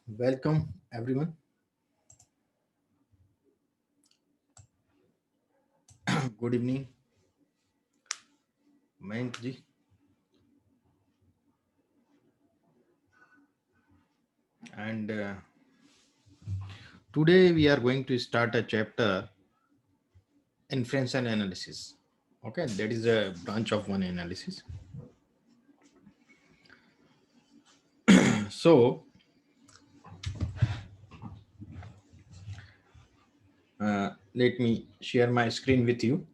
Welcome everyone. Good evening, Mayank ji. And today we are going to start a chapter Inferential Analysis. Okay, that is a branch of one analysis. So let me share my screen with you.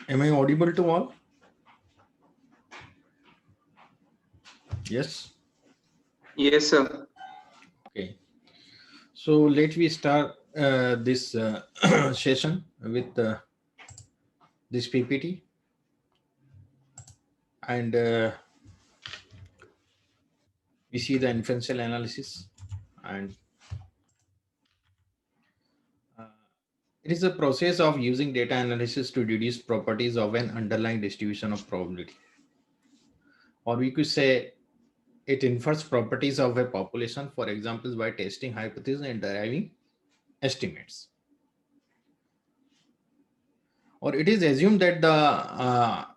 Am I audible to all? Yes. Yes, sir. Okay. So let me start this session with this PPT and we see the inferential analysis and uh, it is a process of using data analysis to deduce properties of an underlying distribution of probability. Or we could say it infers properties of a population, for example, by testing hypotheses and deriving estimates. Or it is assumed that the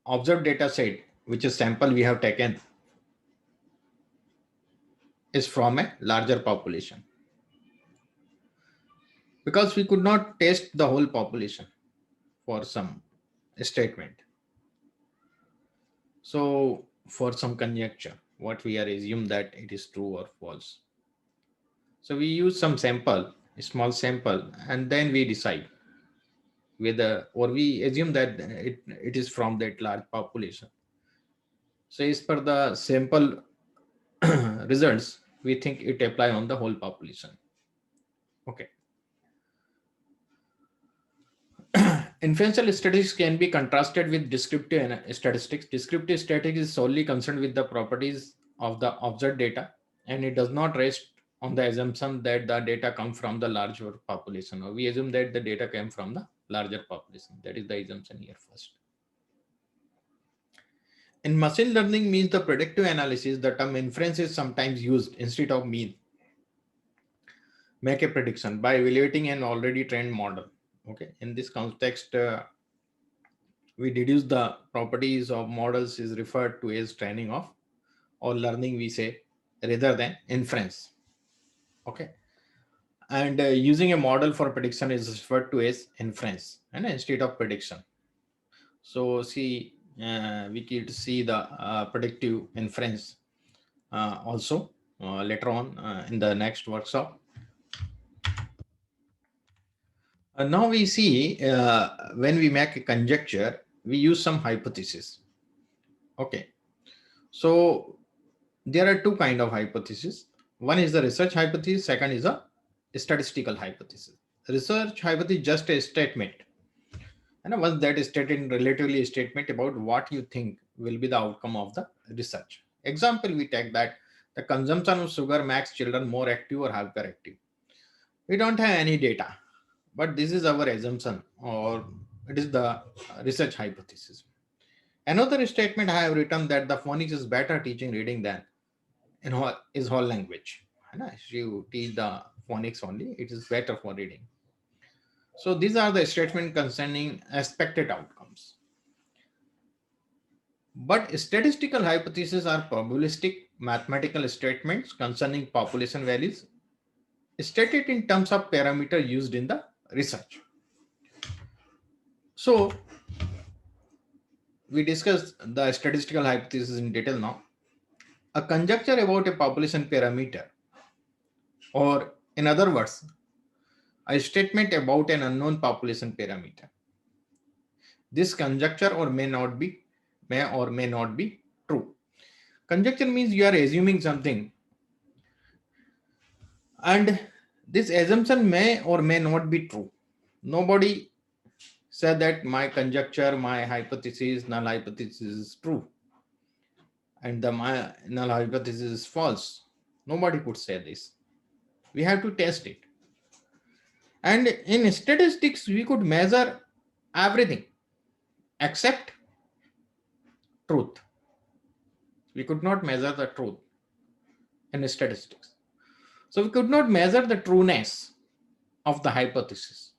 observed data set, which is sample we have taken, is from a larger population. Because we could not test the whole population for some statement. So for some conjecture, what we are assume that it is true or false. So we use some sample, a small sample, and then we decide whether, or we assume that it is from that large population. So as per the sample results, we think it apply on the whole population. Okay. Inferential statistics can be contrasted with descriptive statistics. Descriptive statistics is solely concerned with the properties of the observed data, and it does not rest on the assumption that the data come from the larger population. Or we assume that the data came from the larger population. That is the assumption here first. In machine learning means the predictive analysis, the term inference is sometimes used instead of mean. Make a prediction by evaluating an already trained model. Okay. In this context, we deduce the properties of models is referred to as training of or learning, we say, rather than inference. Okay. And using a model for prediction is referred to as inference and instead of prediction. So see, we could see the predictive inference also later on in the next workshop. Now we see when we make a conjecture, we use some hypothesis. Okay. So there are two kind of hypotheses. One is the research hypothesis, second is a statistical hypothesis. Research hypothesis just a statement, and once that is stated, relatively a statement about what you think will be the outcome of the research. Example, we take that the consumption of sugar makes children more active or hyperactive. We don't have any data, but this is our assumption, or it is the research hypothesis. Another statement I have written that the phonics is better teaching reading than in whole language. If you teach the phonics only, it is better for reading. So these are the statements concerning expected outcomes. But statistical hypotheses are probabilistic mathematical statements concerning population values stated in terms of parameter used in the research. So we discussed the statistical hypothesis in detail now. A conjecture about a population parameter, or in other words, a statement about an unknown population parameter. This conjecture may or may not be true. Conjecture means you are assuming something, and this assumption may or may not be true. Nobody said that my conjecture, my hypothesis, null hypothesis is true, and my null hypothesis is false. Nobody could say this. We have to test it. And in statistics, we could measure everything except truth. We could not measure the truth in statistics. So we could not measure the trueness of the hypothesis.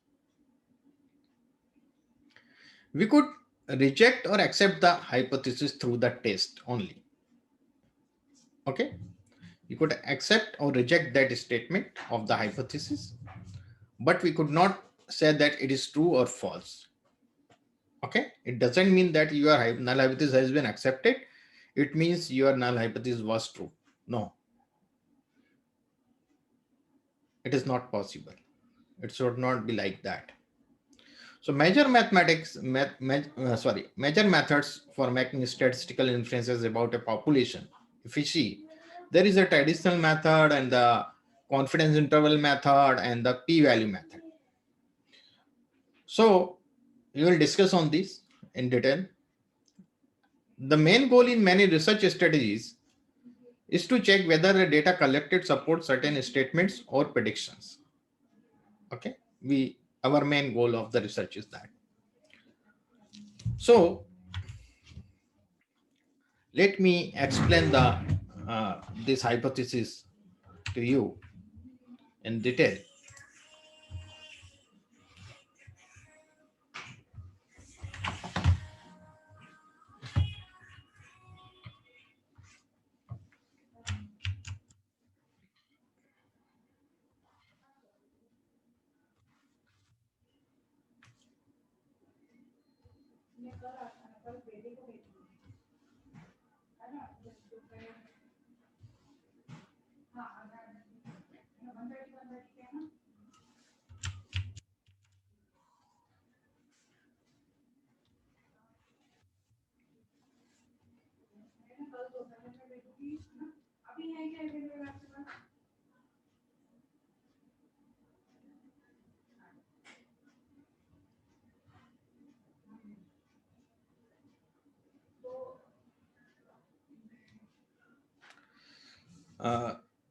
We could reject or accept the hypothesis through the test only. Okay? You could accept or reject that statement of the hypothesis, but we could not say that it is true or false. Okay? It doesn't mean that your null hypothesis has been accepted. It means your null hypothesis was true. No, it is not possible. It should not be like that. So major methods for making statistical inferences about a population. If we see, there is a traditional method and the confidence interval method and the p-value method. So we will discuss on this in detail. The main goal in many research strategies is to check whether the data collected supports certain statements or predictions. Okay, our main goal of the research is that. So let me explain this hypothesis to you in detail.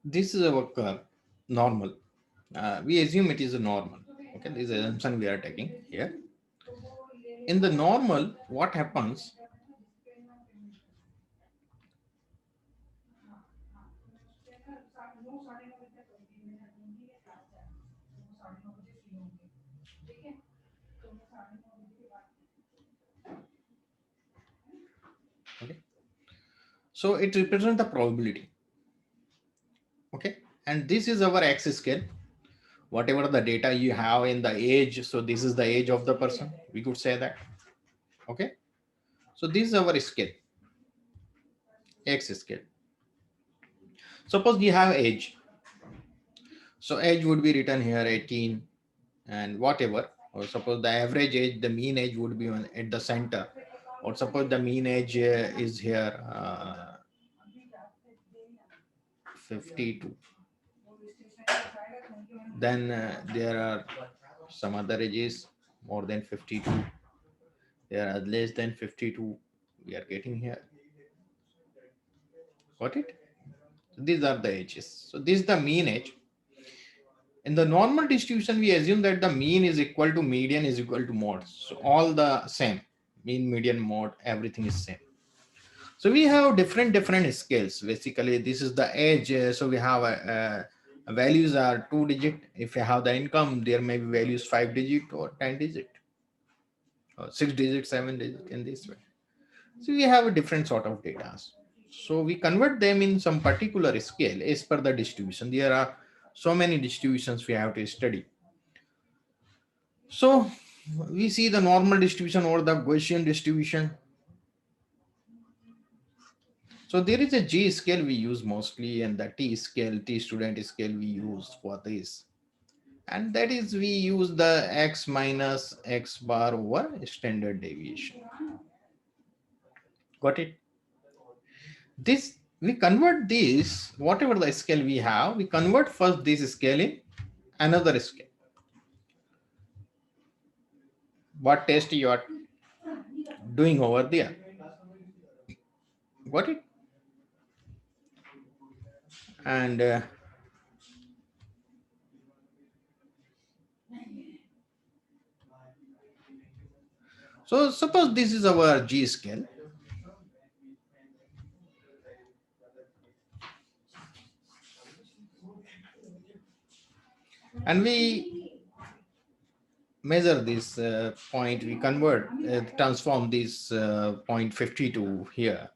This is our curve, normal. We assume it is a normal. Okay, this is assumption we are taking here. In the normal, what happens? Okay, so it represents the probability. Okay, and this is our x scale. Whatever the data you have in the age, so this is the age of the person, we could say that. Okay, so this is our scale, x scale. Suppose you have age, so age would be written here 18 and whatever, or suppose the average age, the mean age would be at the center, or suppose the mean age is here 52. Then there are some other ages more than 52, there are less than 52, we are getting here. Got it? These are the ages. So this is the mean age. In the normal distribution, we assume that the mean is equal to median is equal to mode. So all the same, mean, median, mode, everything is same. So we have different scales. Basically, this is the age. So we have Values are 2-digit. If you have the income, there may be values 5-digit or 10-digit, or 6-digit, 7-digit, in this way. So we have a different sort of data. So we convert them in some particular scale as per the distribution. There are so many distributions we have to study. So we see the normal distribution or the Gaussian distribution. So there is a G scale we use mostly, and the T scale, T student scale we use for this. And that is, we use the X minus X bar over standard deviation. Got it? This, we convert this, whatever the scale we have, we convert first this scale in another scale. What test you are doing over there. Got it? And so suppose this is our G scale. And we measure this point, we convert, transform this point 52 here.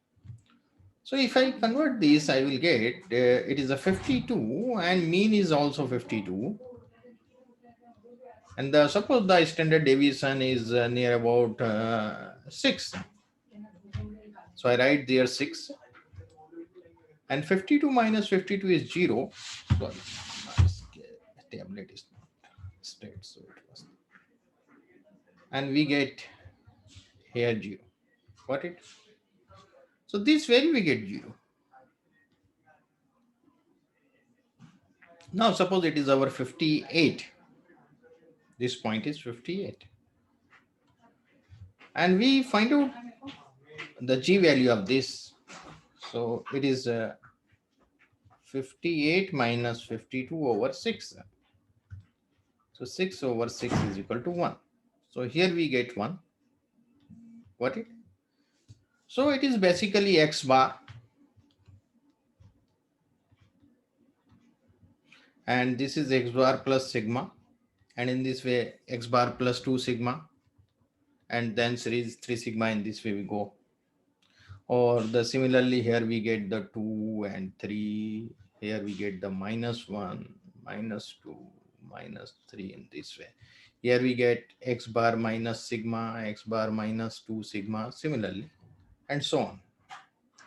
So if I convert this, I will get, it is a 52 and mean is also 52. And suppose the standard deviation is near about 6. So I write there 6. And 52 minus 52 is 0. Sorry, my tablet is not straight, so it was. And we get here 0. Got it? So this value we get 0. Now suppose it is our 58. This point is 58. And we find out the G value of this. So it is 58 minus 52 over 6. So 6 over 6 is equal to 1. So here we get 1. Got it? So it is basically X bar. And this is X bar plus sigma. And in this way, X bar plus 2 sigma. And then series 3 sigma, in this way we go. Or the similarly here we get the 2 and 3. Here we get the minus 1, minus 2, minus 3, in this way. Here we get X bar minus sigma, X bar minus 2 sigma, similarly, and so on.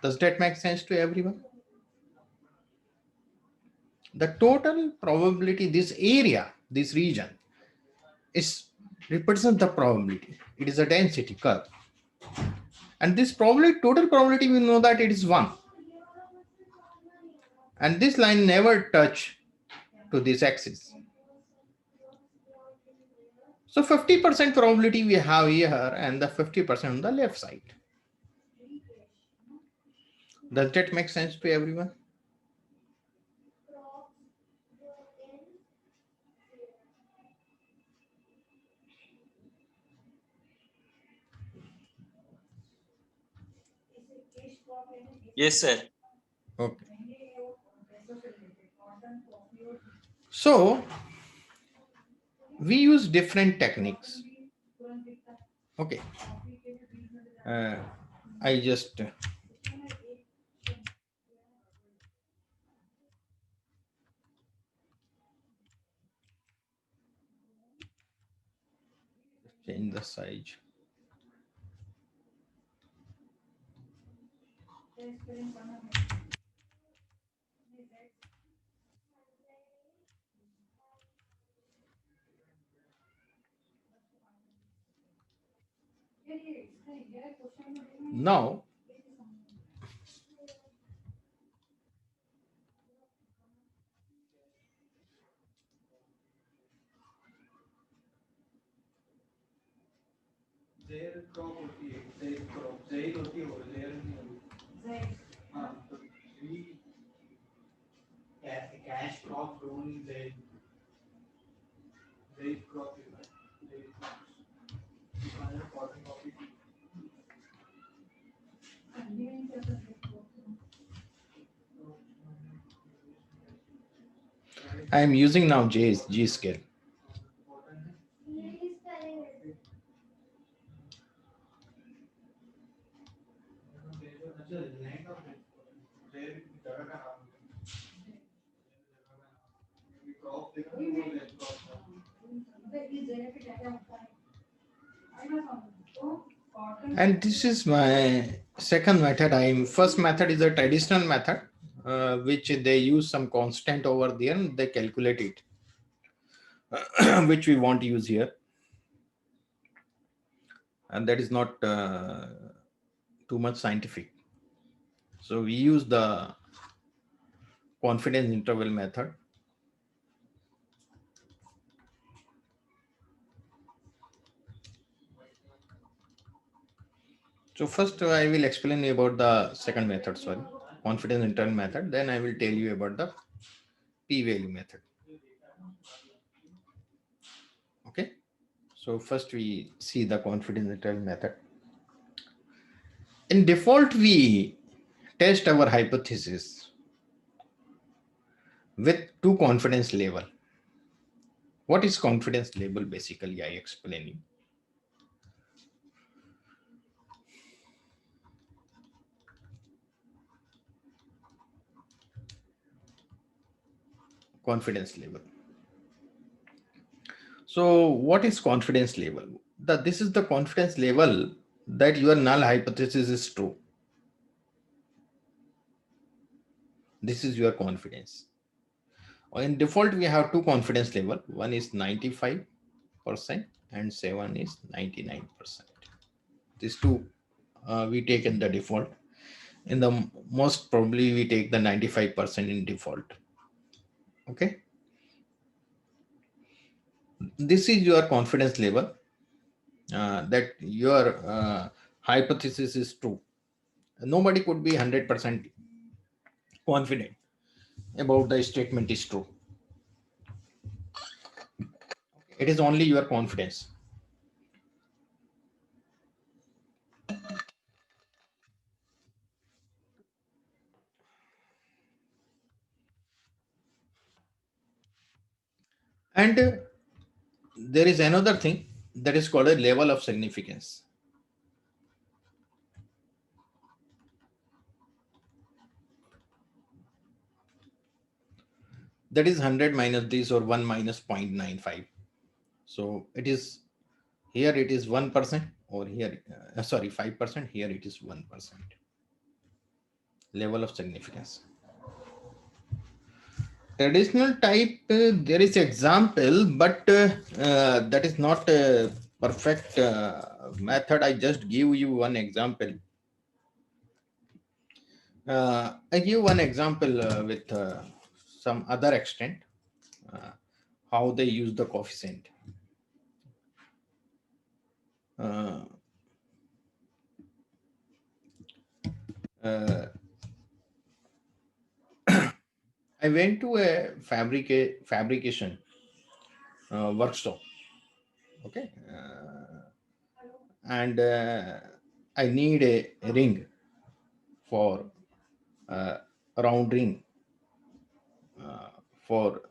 Does that make sense to everyone? The total probability, this area, this region, is represents the probability. It is a density curve. And this probability, total probability, we know that it is 1. And this line never touch to this axis. So 50% probability we have here and the 50% on the left side. Does that make sense to everyone? Yes, sir. Okay. So we use different techniques. Okay. I just change the size. Now I am using now G scale. And this is my second method. First method is a traditional method, which they use some constant over there and they calculate it, which we want to use here. And that is not too much scientific. So we use the confidence interval method. So first I will explain you about the second method, sorry, confidence interval method. Then I will tell you about the p-value method. Okay. So first we see the confidence interval method. In default, we test our hypothesis with two confidence level. What is confidence level? Basically, I explain you. Confidence level. So what is confidence level? This is the confidence level that your null hypothesis is true. This is your confidence. In default, we have two confidence level. One is 95% and 7 is 99%. These two we take in the default. In the most probably we take the 95% in default. Okay. This is your confidence level that your hypothesis is true. Nobody could be 100% confident about the statement is true. It is only your confidence. And there is another thing that is called a level of significance. That is 100 minus this or 1 minus 0.95. So it is here it is 1% or here, sorry, 5%. Here it is 1%. Level of significance. Traditional type, there is example, but that is not a perfect method. I just give you one example. I give one example with some other extent, how they use the coefficient. Uh, I went to a fabrication workshop. Okay. And I need a ring for a round ring for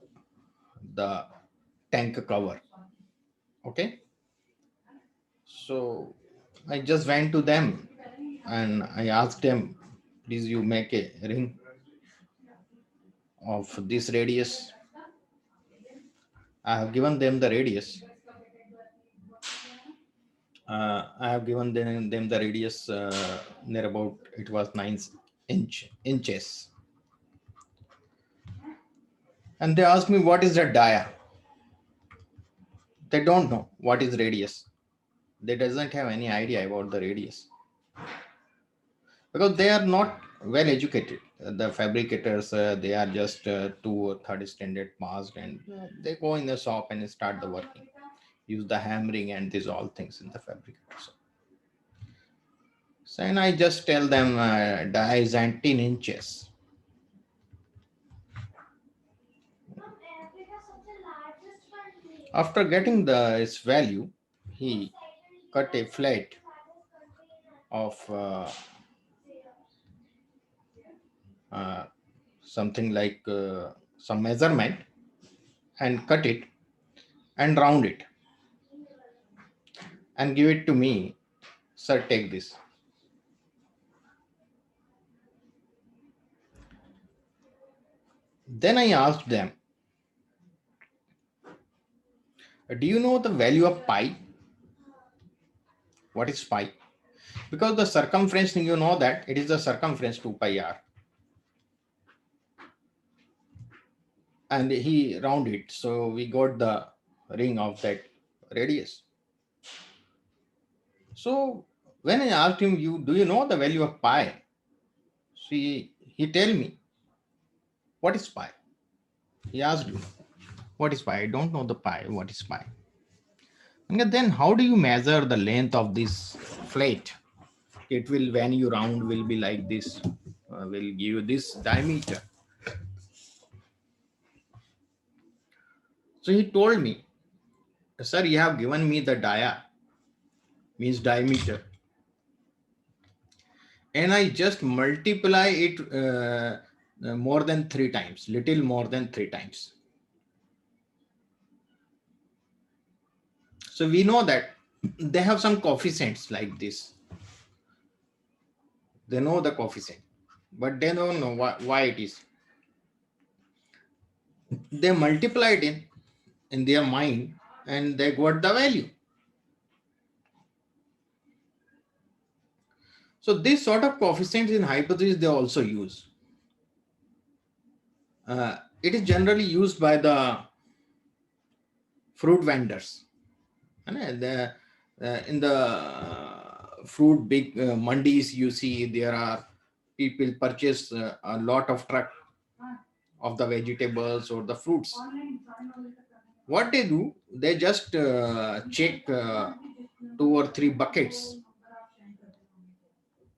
the tank cover. Okay. So I just went to them and I asked them, please you make a ring of this radius. I have given them the radius. I have given them the radius near about, it was 9 inches. And they asked me, what is the dia? They don't know what is radius. They doesn't have any idea about the radius. Because they are not well educated. The fabricators, they are just 2 or 3rd standard passed and they go in the shop and start the working. Use the hammering and these all things in the fabricators. So, and I just tell them dia is 19 inches. After getting its value, he cut a flat of something like some measurement and cut it and round it and give it to me. Sir, take this. Then I asked them, do you know the value of pi? What is pi? Because the circumference, you know that it is the circumference 2 pi r. And he rounded it. So we got the ring of that radius. So when I asked him, do you know the value of pi? He tell me, what is pi? He asked me, what is pi? I don't know the pi. What is pi? And then how do you measure the length of this plate? It will, when you round, will be like this, will give you this diameter. So he told me, sir, you have given me the dia, means diameter, and I just multiply it more than 3 times, little more than 3 times. So we know that they have some coefficients like this. They know the coefficient, but they don't know why it is. They multiplied it in their mind and they got the value. So this sort of coefficients in hypothesis they also use. It is generally used by the fruit vendors. And in the fruit big mandis, you see there are people purchase a lot of truck of the vegetables or the fruits. What they do, they just check 2 or 3 buckets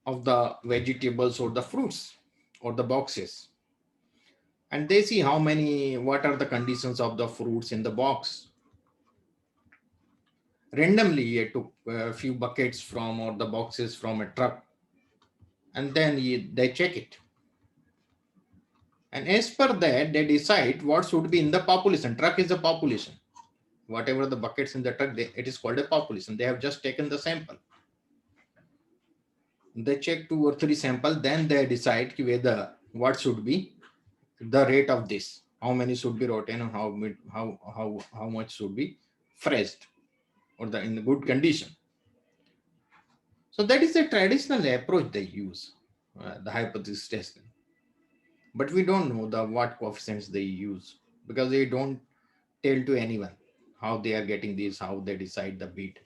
of the vegetables or the fruits or the boxes, and they see what are the conditions of the fruits in the box. Randomly, I took a few buckets from or the boxes from a truck, and then they check it. And as per that, they decide what should be in the population. Truck is the population. Whatever the buckets in the truck, it is called a population. They have just taken the sample. They check 2 or 3 samples, then they decide whether what should be the rate of this. How many should be rotten and how much should be fresh or in the good condition. So that is the traditional approach they use, the hypothesis testing. But we don't know what coefficients they use because they don't tell to anyone how they are getting this, how they decide the bid.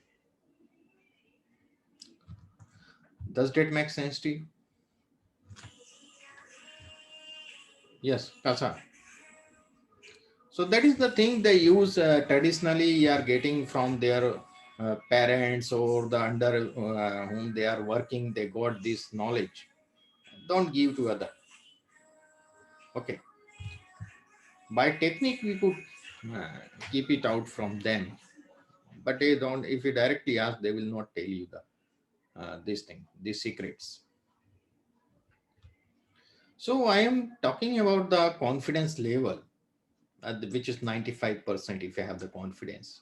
Does that make sense to you? Yes, Kasa. So that is the thing they use traditionally. You are getting from their parents or the under whom they are working. They got this knowledge. Don't give to other. Okay. By technique, we could keep it out from them, but they don't. If you directly ask, they will not tell you this thing, these secrets. So I am talking about the confidence level, which is 95% if you have the confidence.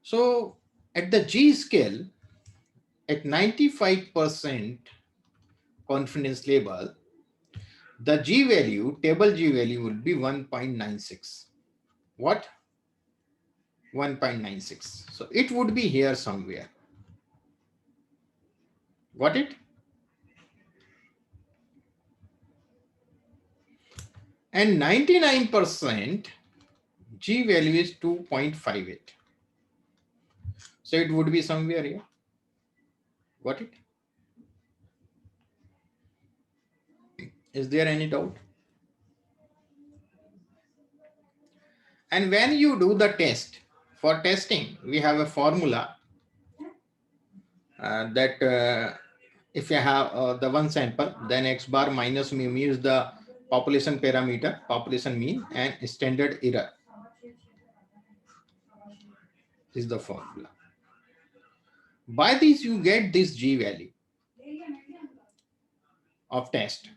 So at the G scale, at 95% confidence level, the G value, table G value will be 1.96. What? 1.96. So it would be here somewhere. Got it? And 99% G value is 2.58. So it would be somewhere here. Got it? Is there any doubt? And when you do the test, for testing, we have a formula that if you have the one sample, then X bar minus mu is the population parameter, population mean, and standard error is the formula. By this, you get this G value of test.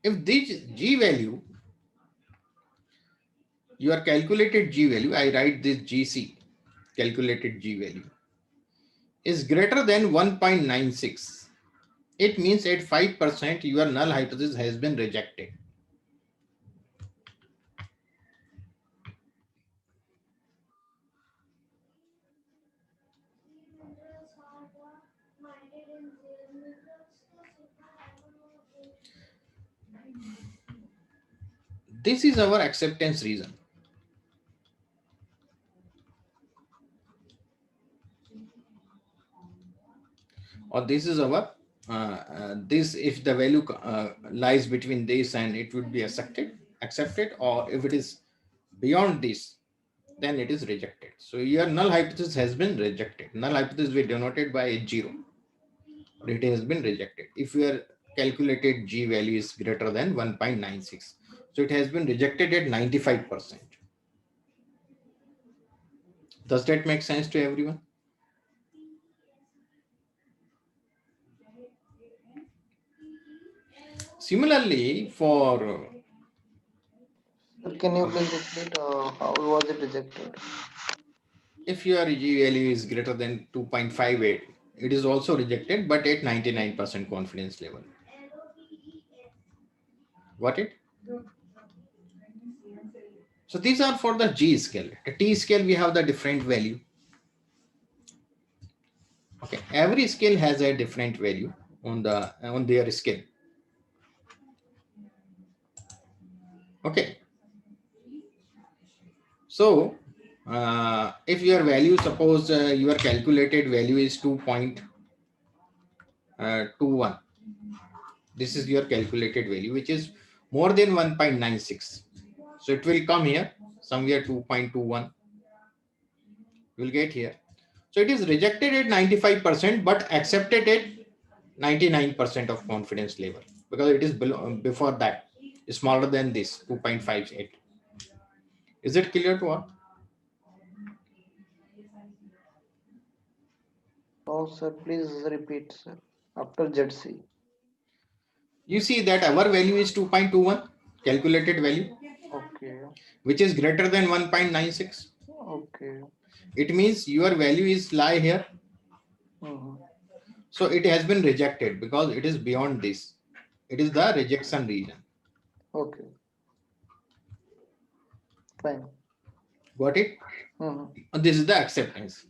If this G value your calculated G value, I write this GC, calculated G value, is greater than 1.96. It means at 5% your null hypothesis has been rejected. This is our acceptance reason. Or this is our this, if the value lies between this and it would be accepted, or if it is beyond this, then it is rejected. So your null hypothesis has been rejected. Null hypothesis we denoted by H0, or it has been rejected. If your calculated G value is greater than 1.96, so it has been rejected at 95%. Does that make sense to everyone? Similarly, for Sir, can you please repeat how was it rejected? if your G value is greater than 2.58, it is also rejected, but at 99% confidence level. Got it? So these are for the G scale. The T scale, we have the different value. Okay, every scale has a different value on their scale. Okay. So if your value, suppose your calculated value is 2.21, this is your calculated value, which is more than 1.96. So it will come here somewhere 2.21 will get here. So it is rejected at 95%, but accepted at 99% of confidence level, because it is below, before that, smaller than this 2.58. Is it clear to all? No, sir, please repeat, sir. After ZC. You see that our value is 2.21, calculated value, Okay. which is greater than 1.96. Okay. It means your value is lie here. So it has been rejected because it is beyond this. It is the rejection region. Okay. Fine. Got it? This is the acceptance.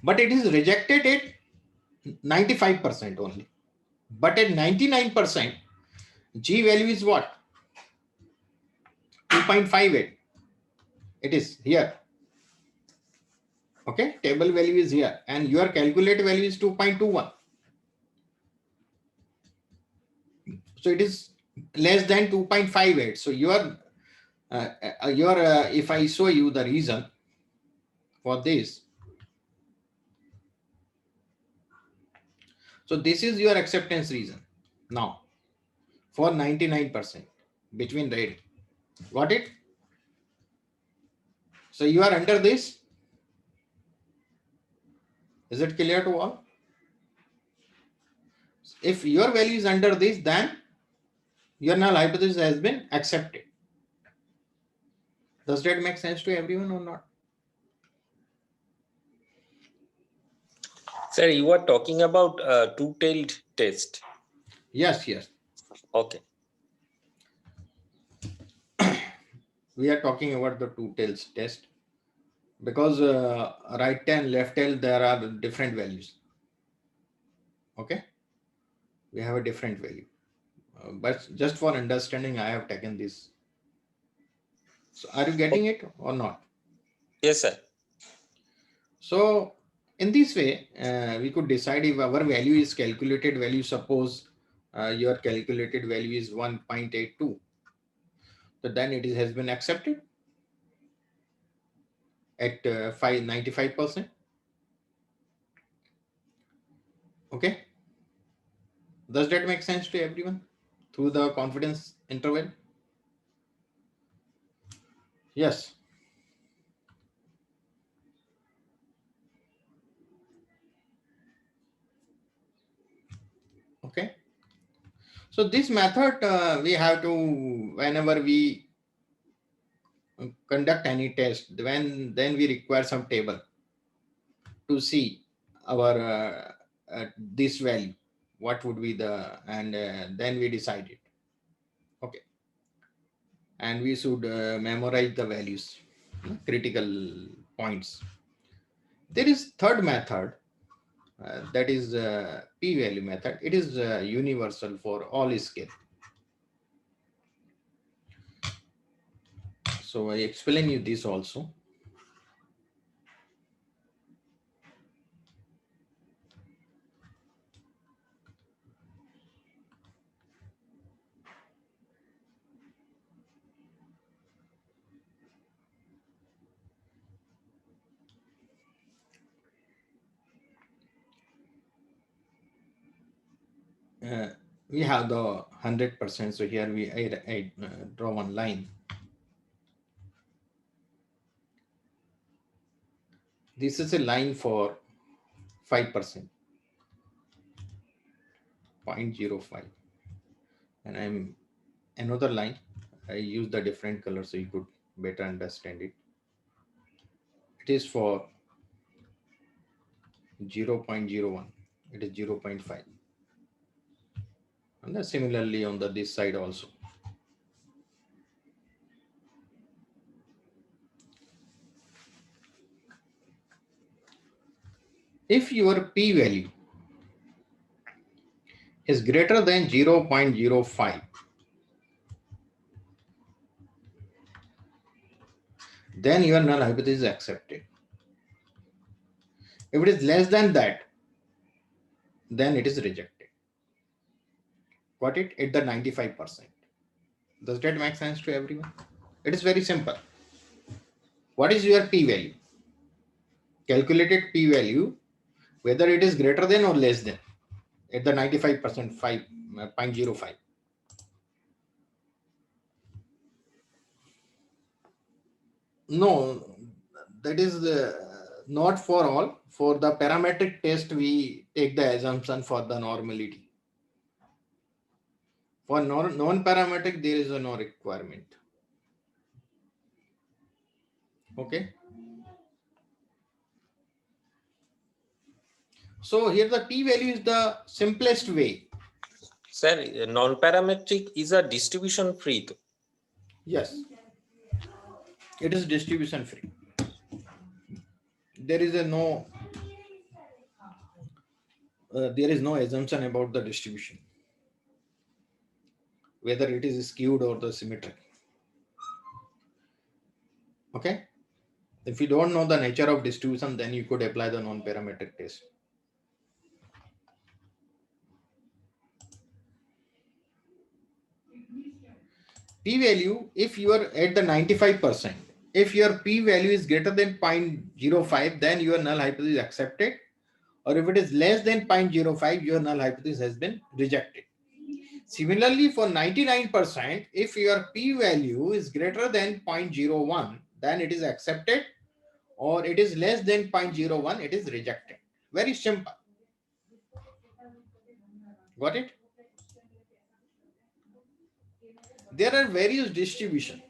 But it is rejected at 95% only. But at 99%, G value is what? 2.58. It is here. Okay, table value is here, and your calculated value is 2.21. So it is less than 2.58. So if I show you the reason for this, so this is your acceptance reason now for 99% between red. Got it? So you are under this. Is it clear to all? If your value is under this, then your null hypothesis has been accepted. Does that make sense to everyone or not? Sir, you are talking about two-tailed test. Yes. Okay. We are talking about the two tails test, because right tail, left tail, there are different values. Okay, we have a different value, but just for understanding, I have taken this. So are you getting it or not? Yes, sir. So in this way, we could decide if our value is calculated value. Suppose your calculated value is 1.82. So then it has been accepted at 95%. Okay. Does that make sense to everyone through the confidence interval? Yes. Okay. So this method we have to, whenever we conduct any test, then we require some table to see our this value, what would be the, and then we decide it. Okay, and we should memorize the values, critical points. There is third method, that is p-value method. It is universal for all scale. So I explain you this also. We have the 100%. So here I draw one line. This is a line for 5%, 0.05, and I'm another line. I use the different color so you could better understand it. It is for 0.01. It is 0.5, and then similarly on this side also. If your p-value is greater than 0.05, then your null hypothesis is accepted. If it is less than that, then it is rejected. Got it? At the 95%. Does that make sense to everyone? It is very simple. What is your p-value? Calculated p-value, whether it is greater than or less than at the 95%, 5.05. No, that is not for all. For the parametric test, we take the assumption for the normality. For non-parametric, there is no requirement. Okay. So here the p-value is the simplest way. Sir, non-parametric is a distribution free. Yes, it is distribution free. There is no assumption about the distribution, whether it is skewed or the symmetric. Okay. If you don't know the nature of distribution, then you could apply the non-parametric test. P-value, if you are at the 95%, if your p-value is greater than 0.05, then your null hypothesis is accepted. Or if it is less than 0.05, your null hypothesis has been rejected. Similarly, for 99%, if your p-value is greater than 0.01, then it is accepted, or it is less than 0.01, it is rejected. Very simple. Got it? There are various distribution.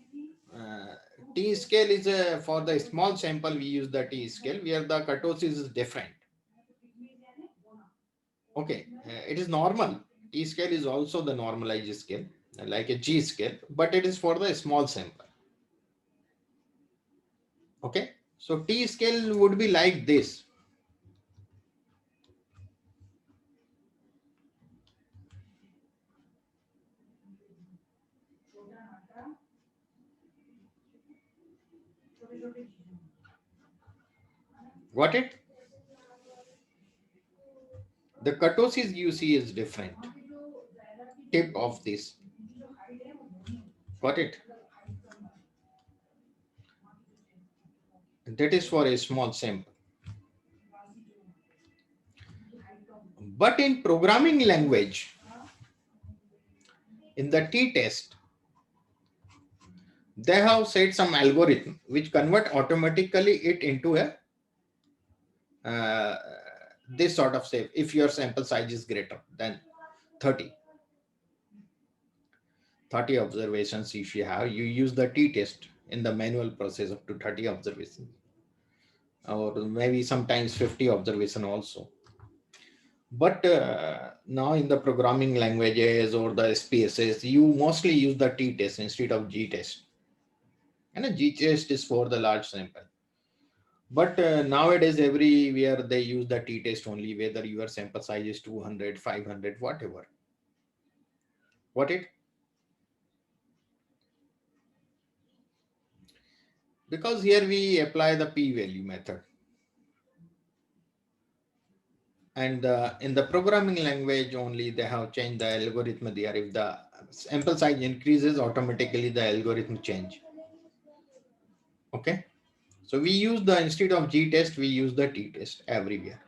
T-scale is for the small sample, we use the T-scale, where the kurtosis is different. Okay, it is normal. T-scale is also the normalized scale, like a G-scale, but it is for the small sample. Okay, so T-scale would be like this. Got it? The kurtosis you see is different. Tip of this. Got it? That is for a small sample. But in programming language, in the t-test, they have said some algorithm which convert automatically it into a this sort of shape if your sample size is greater than 30. 30 observations if you have, you use the t-test in the manual process up to 30 observations, or maybe sometimes 50 observation also. But now in the programming languages or the SPSS, you mostly use the t-test instead of g-test. And a g-test is for the large sample. But nowadays, everywhere they use the t-test only, whether your sample size is 200, 500, whatever. What it? Because here we apply the p-value method. And in the programming language only, they have changed the algorithm there. If the sample size increases, automatically the algorithm change. Okay. So we use the, instead of g-test, we use the t-test everywhere.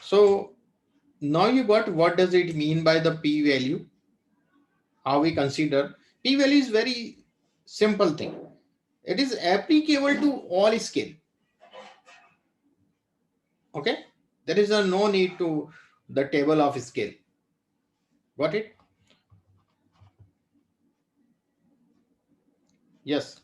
So now you got what does it mean by the p-value? How we consider p-value is very simple thing. It is applicable to all scale. Okay. There is no need to the table of scale. Got it? Yes.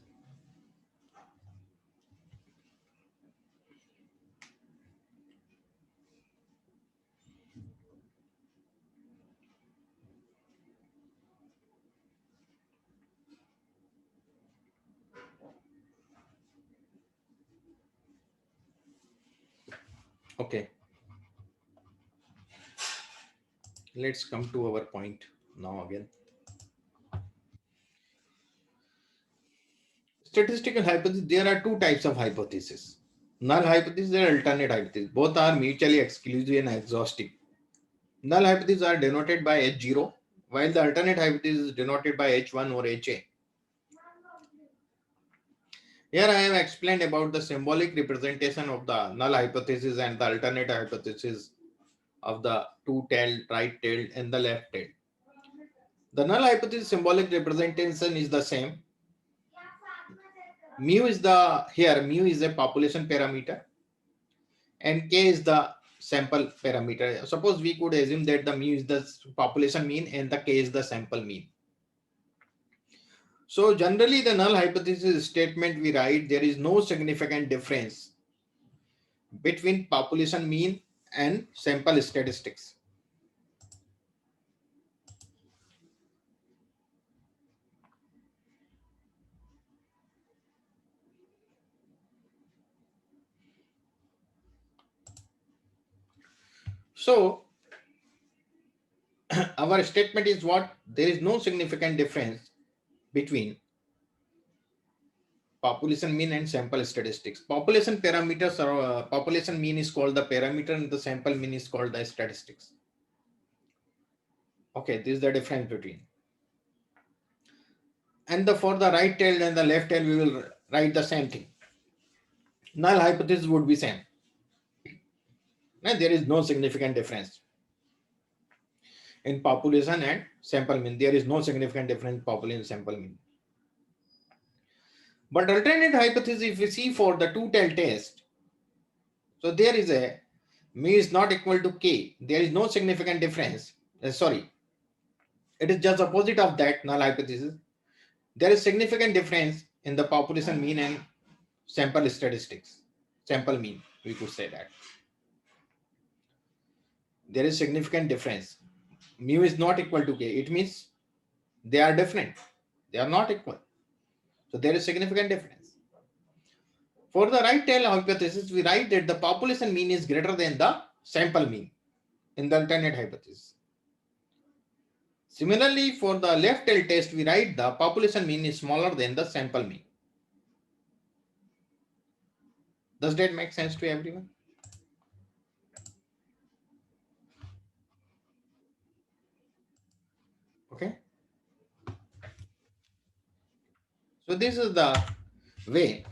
Okay. Let's come to our point now again. Statistical hypothesis, there are two types of hypothesis. Null hypothesis and alternate hypothesis. Both are mutually exclusive and exhaustive. Null hypotheses are denoted by H0, while the alternate hypothesis is denoted by H1 or HA. Here I have explained about the symbolic representation of the null hypothesis and the alternate hypothesis of the two-tailed, right-tailed, and the left-tailed. The null hypothesis symbolic representation is the same. Mu is mu is a population parameter, and K is the sample parameter. Suppose we could assume that the mu is the population mean and the K is the sample mean. So generally the null hypothesis statement we write, there is no significant difference between population mean and sample statistics. So our statement is what? There is no significant difference between population mean and sample statistics. Population parameters are population mean is called the parameter and the sample mean is called the statistics. Okay, this is the difference between. And for the right tail and the left tail, we will write the same thing. Null hypothesis would be same. And there is no significant difference in population and sample mean. There is no significant difference in population and sample mean. But alternate hypothesis, if we see for the two-tailed test, so there is a mu is not equal to K. There is no significant difference. Sorry, it is just opposite of that null hypothesis. There is significant difference in the population mean and sample statistics. Sample mean, we could say that. There is significant difference. Mu is not equal to K. It means they are different. They are not equal. So there is significant difference. For the right tail hypothesis, we write that the population mean is greater than the sample mean in the alternate hypothesis. Similarly, for the left tail test, we write the population mean is smaller than the sample mean. Does that make sense to everyone? Okay. So this is the way.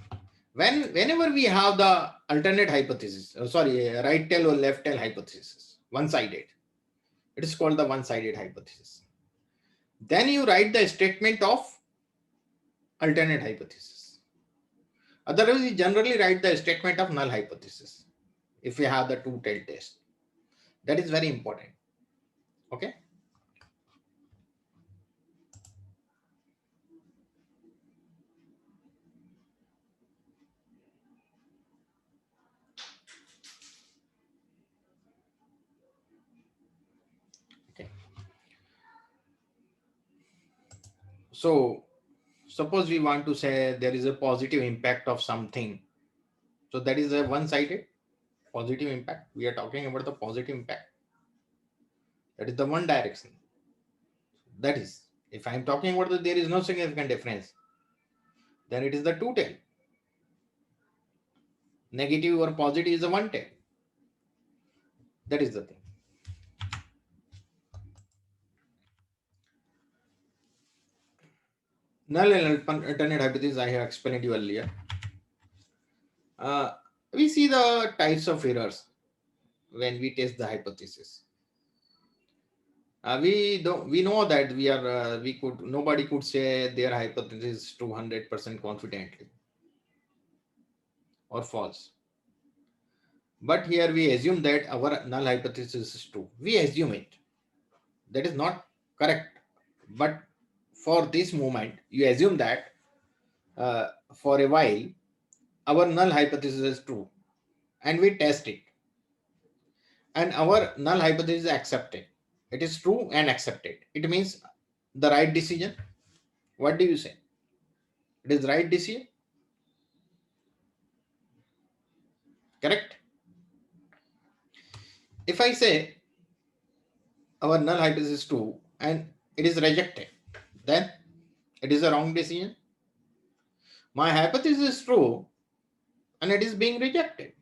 Whenever we have the alternate hypothesis, right tail or left tail hypothesis, one-sided, it is called the one-sided hypothesis. Then you write the statement of alternate hypothesis. Otherwise, you generally write the statement of null hypothesis if we have the two-tailed test. That is very important. Okay. Okay. So suppose we want to say there is a positive impact of something. So that is a one-sided positive impact. We are talking about the positive impact. That is the one direction. That is, if I am talking about that there is no significant difference, then it is the two tail. Negative or positive is the one tail. That is the thing. Null and alternate hypothesis I have explained you earlier. We see the types of errors when we test the hypothesis. We know that nobody could say their hypothesis 200% confidently or false. But here we assume that our null hypothesis is true. We assume it. That is not correct. But for this moment, you assume that for a while, our null hypothesis is true. And we test it. And our null hypothesis is accepted. It is true and accepted. It means the right decision. What do you say? It is right decision. Correct? If I say our null hypothesis is true and it is rejected, then it is a wrong decision. My hypothesis is true and it is being rejected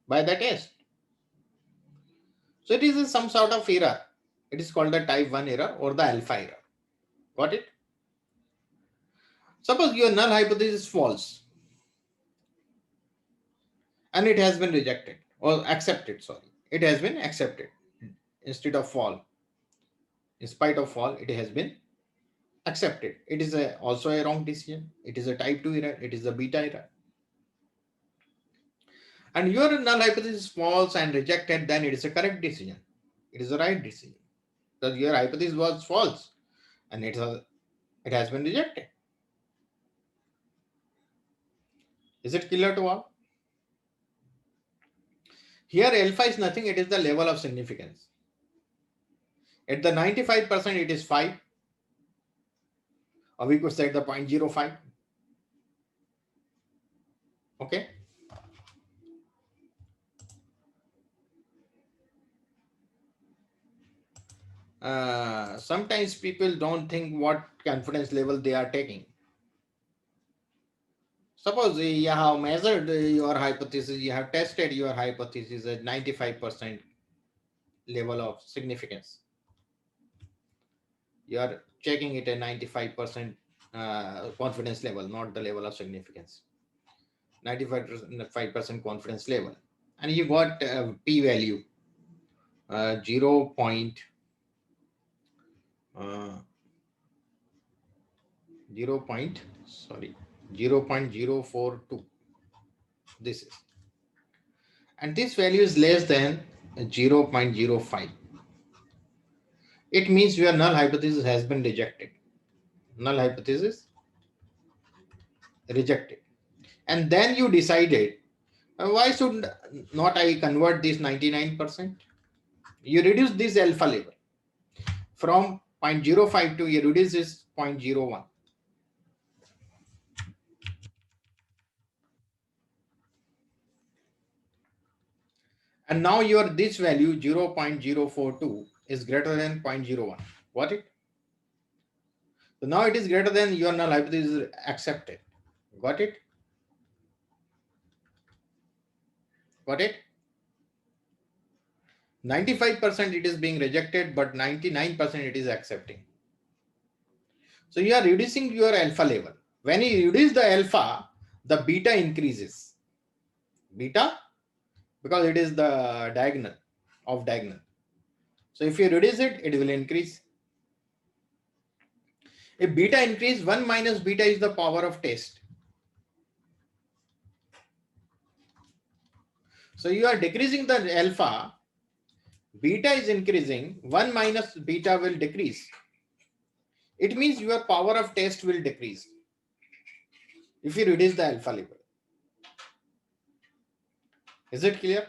by the test. So it is some sort of error. It is called the type 1 error or the alpha error. Got it? Suppose your null hypothesis is false and it has been rejected or accepted. Sorry, it has been accepted instead of false. In spite of false, it has been accepted. It is also a wrong decision. It is a type 2 error. It is a beta error. And your null hypothesis is false and rejected, then it is a correct decision. It is the right decision. Because your hypothesis was false and it has been rejected. Is it clear to all? Here alpha is nothing, it is the level of significance. At the 95% it is 5, or we could say the 0.05. Okay. Sometimes people don't think what confidence level they are taking. Suppose you have measured your hypothesis, you have tested your hypothesis at 95% level of significance. You are checking it at 95% confidence level, not the level of significance. 95% confidence level. And you got p-value 0. 0.042. This is, and this value is less than 0.05. It means your null hypothesis has been rejected. Null hypothesis rejected. And then you decided, why should not I convert this 99%? You reduce this alpha level from 0.052, you reduce this 0.01. And now your this value 0.042 is greater than 0.01. Got it? So now it is greater than your null hypothesis is accepted. Got it? Got it? 95% it is being rejected, but 99% it is accepting. So you are reducing your alpha level. When you reduce the alpha, the beta increases. Beta, because it is the diagonal of diagonal. So if you reduce it, it will increase. If beta increase, 1 minus beta is the power of test. So you are decreasing the alpha, beta is increasing, 1 minus beta will decrease. It means your power of test will decrease if you reduce the alpha level. Is it clear?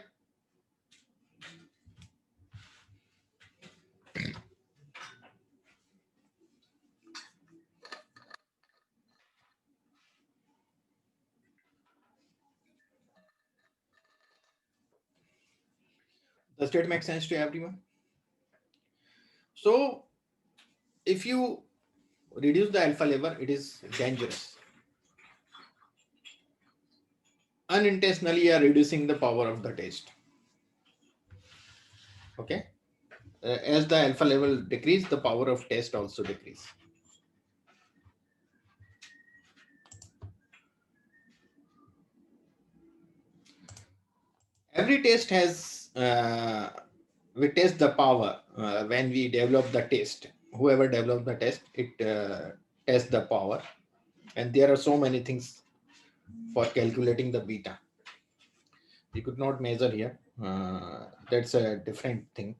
Does that make sense to everyone? So if you reduce the alpha level, it is dangerous. Unintentionally, you are reducing the power of the test. Okay. As the alpha level decrease, the power of test also decrease. Every test has, we test the power when we develop the test. Whoever developed the test, it tests the power. And there are so many things for calculating the beta. We could not measure here. That's a different thing.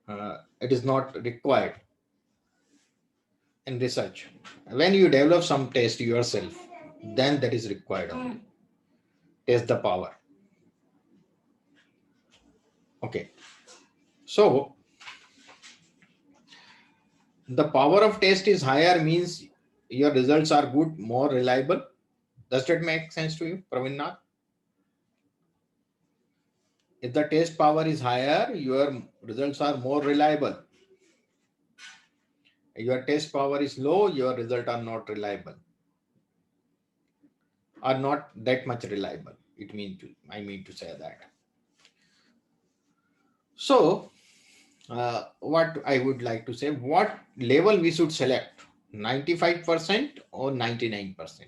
It is not required in research. When you develop some test yourself, then that is required only. Test the power. Okay. So the power of test is higher means your results are good, more reliable. Does that make sense to you, Pravinnath? If the test power is higher, your results are more reliable. Your test power is low, your results are not reliable, are not that much reliable. I mean to say that. So what I would like to say, what level we should select, 95% or 99%.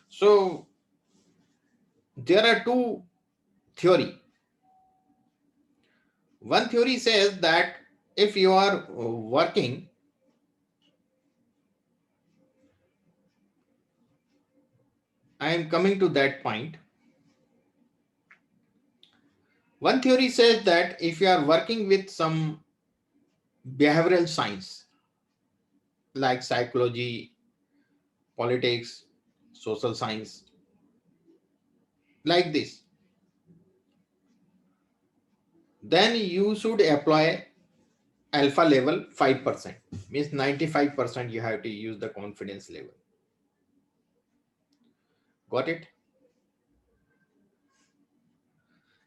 So there are two theory. One theory says that if you are working, I am coming to that point. One theory says that if you are working with some behavioral science like psychology, politics, social science, like this, then you should apply alpha level 5%. Means 95% you have to use the confidence level. Got it?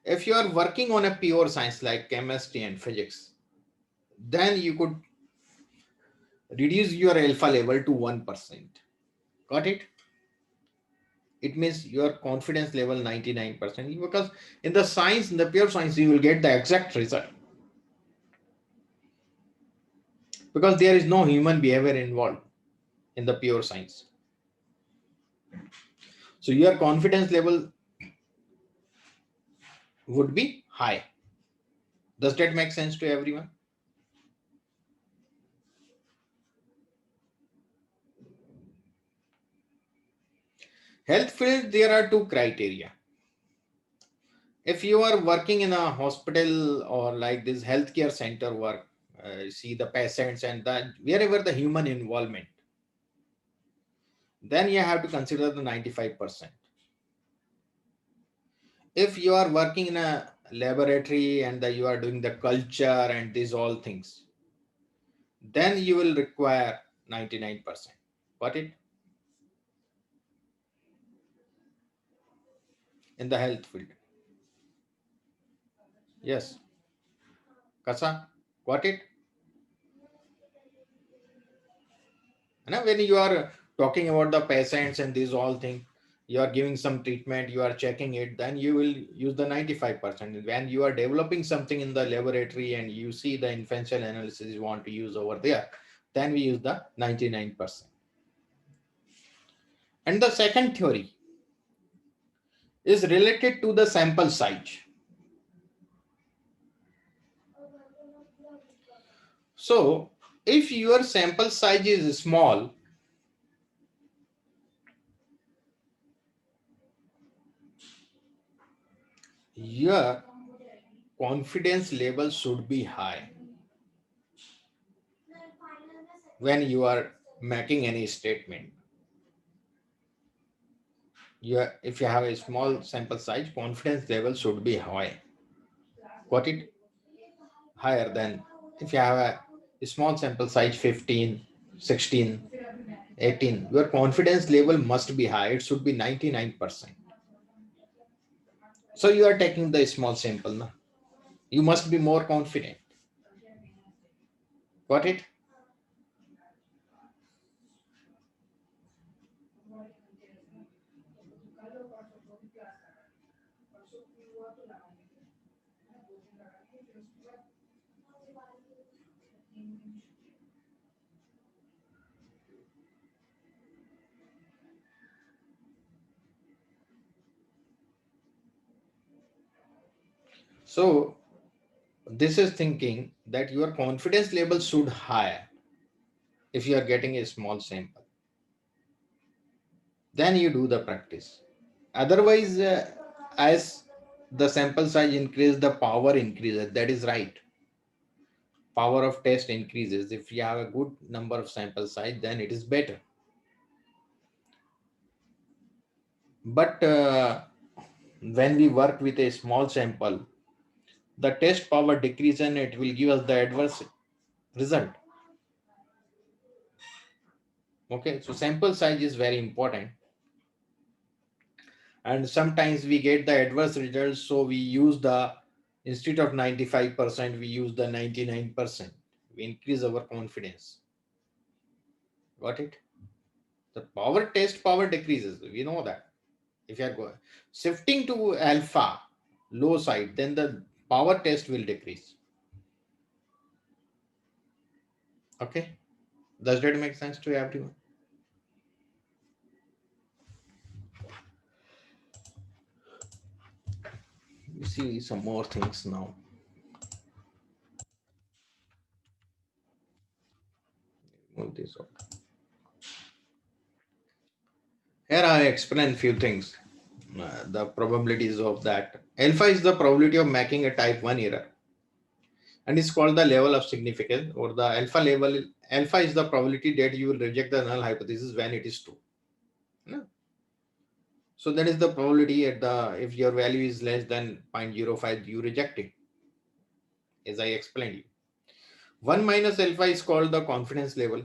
If you are working on a pure science like chemistry and physics, then you could reduce your alpha level to 1%. Got it? It means your confidence level 99%, because in the science, in the pure science, you will get the exact result, because there is no human behavior involved in the pure science. So your confidence level would be high. Does that make sense to everyone? Health field, there are two criteria. If you are working in a hospital or like this healthcare center work, see the patients and that wherever the human involvement, then you have to consider the 95%. If you are working in a laboratory and you are doing the culture and these all things, then you will require 99%. Got it? In the health field. Yes. Kasa, got it? And when you are talking about the patients and these all things, you are giving some treatment, you are checking it, then you will use the 95%. When you are developing something in the laboratory and you see the inferential analysis you want to use over there, then we use the 99%. And the second theory is related to the sample size. So if your sample size is small, your confidence level should be high when you are making any statement. If you have a small sample size, confidence level should be high. Got it? Higher than if you have a small sample size 15, 16, 18. Your confidence level must be high. It should be 99%. So you are taking the small sample now. You must be more confident. Got it? So this is thinking that your confidence level should higher if you are getting a small sample. Then you do the practice. Otherwise, as the sample size increases, the power increases. That is right. Power of test increases. If you have a good number of sample size, then it is better. But when we work with a small sample, the test power decreases and it will give us the adverse result. Okay, so sample size is very important. And sometimes we get the adverse results, so we use the, instead of 95%, we use the 99%. We increase our confidence. Got it? The test power decreases. We know that. If you are going shifting to alpha, low side, then the power test will decrease. Okay? Does that make sense to everyone? We see some more things now. Move this up. Here I explain few things. The probabilities of that. Alpha is the probability of making a type 1 error, and it's called the level of significance, or the alpha level. Alpha is the probability that you will reject the null hypothesis when it is true. No? So that is the probability at the, if your value is less than 0.05, you reject it, as I explained you. 1 minus alpha is called the confidence level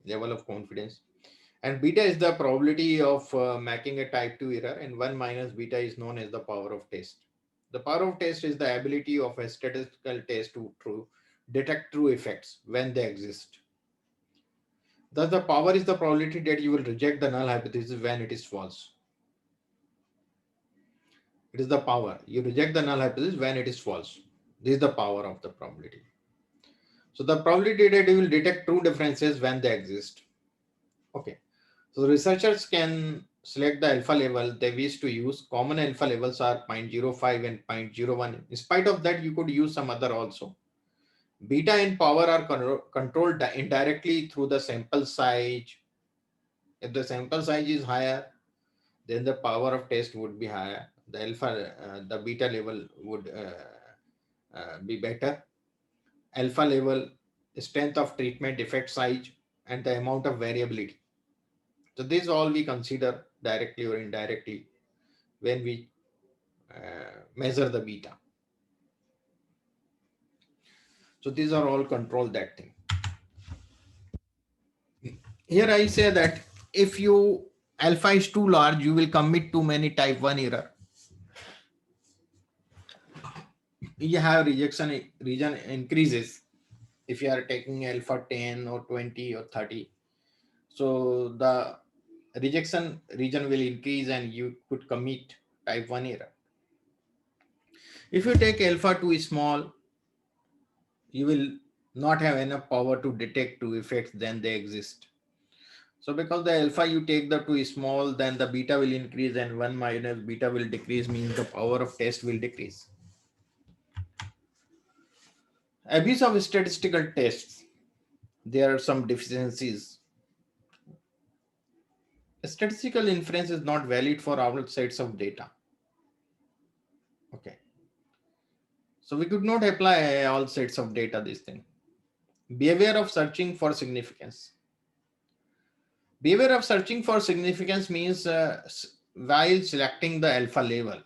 of confidence. And beta is the probability of making a type 2 error, and 1 minus beta is known as the power of test. The power of test is the ability of a statistical test to detect true effects when they exist. Thus, the power is the probability that you will reject the null hypothesis when it is false. It is the power. You reject the null hypothesis when it is false. This is the power of the probability. So the probability that you will detect true differences when they exist. Okay. So researchers can select the alpha level they wish to use. Common alpha levels are 0.05 and 0.01. In spite of that, you could use some other also. Beta and power are controlled indirectly through the sample size. If the sample size is higher, then the power of test would be higher. The alpha, the beta level would be better. Alpha level, strength of treatment, effect size, and the amount of variability. So these all we consider directly or indirectly when we measure the beta. So these are all control that thing. Here I say that if you alpha is too large, you will commit too many type 1 error. You have rejection region increases if you are taking alpha 10 or 20 or 30. So the rejection region will increase and you could commit type 1 error. If you take alpha too small, you will not have enough power to detect two effects, then they exist. So because the alpha you take the too small, then the beta will increase, and 1 minus beta will decrease, means the power of test will decrease. Abuse of statistical tests. There are some deficiencies. Statistical inference is not valid for all sets of data. Okay. So we could not apply all sets of data, this thing. Behavior of searching for significance. Behavior of searching for significance means while selecting the alpha level.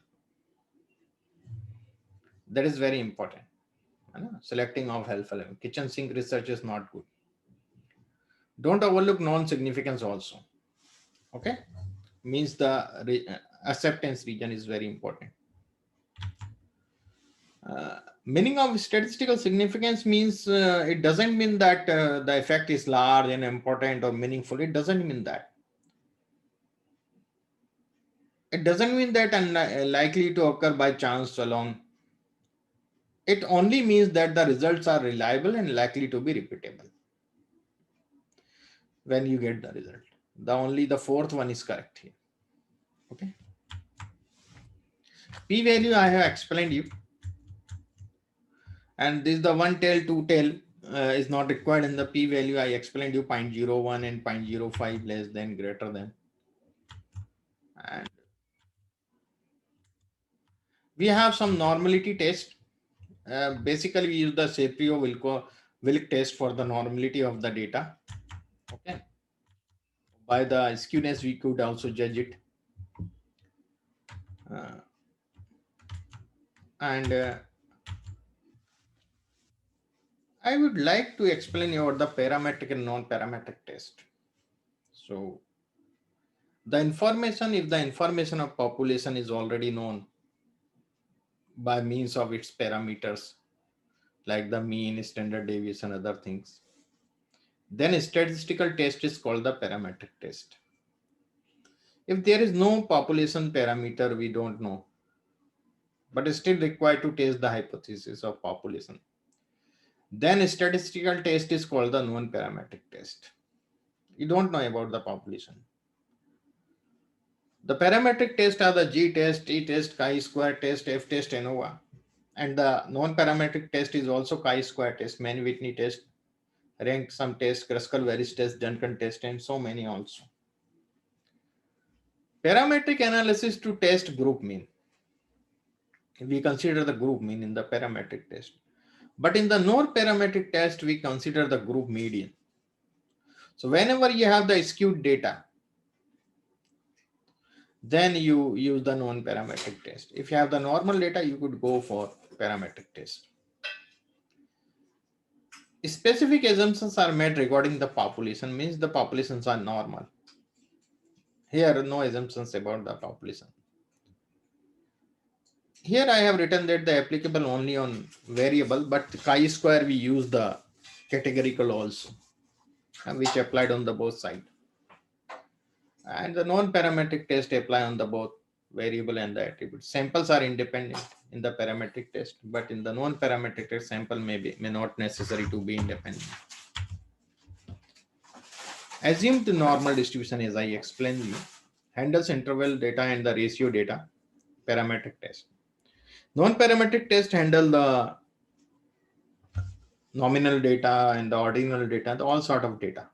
That is very important. Selecting of alpha level. Kitchen sink research is not good. Don't overlook non-significance also. Okay, means the acceptance region is very important. Meaning of statistical significance means it doesn't mean that the effect is large and important or meaningful. It doesn't mean that. It doesn't mean that unlikely to occur by chance alone. It only means that the results are reliable and likely to be repeatable when you get the result. Only the fourth one is correct here. Okay. P value I have explained you. And this the one tail, two tail is not required in the P value. I explained you 0.01 and 0.05 less than, greater than. And we have some normality test. Basically, we use the Shapiro-Wilk test for the normality of the data. Okay. By the skewness, we could also judge it. I would like to explain you about the parametric and non-parametric test. So the information, if the information of population is already known by means of its parameters, like the mean, standard deviation, other things, then a statistical test is called the parametric test. If there is no population parameter, we don't know, but is still required to test the hypothesis of population, then a statistical test is called the non-parametric test. You don't know about the population. The parametric tests are the G test, T test, chi-square test, F test, ANOVA. And the non-parametric test is also chi-square test, Mann-Whitney test, rank sum test, Kruskal-Wallis test, Duncan test, and so many also. Parametric analysis to test group mean. We consider the group mean in the parametric test. But in the non-parametric test, we consider the group median. So whenever you have the skewed data, then you use the non-parametric test. If you have the normal data, you could go for parametric test. Specific assumptions are made regarding the population, means the populations are normal. Here, no assumptions about the population. Here I have written that the applicable only on variable, but chi-square we use the categorical also, which applied on the both side. And the non-parametric test apply on the both variable and the attribute. Samples are independent in the parametric test, but in the non-parametric test, sample may not necessary to be independent. Assumed normal distribution, as I explained you, handles interval data and the ratio data, parametric test. Non-parametric test handle the nominal data and the ordinal data, all sort of data.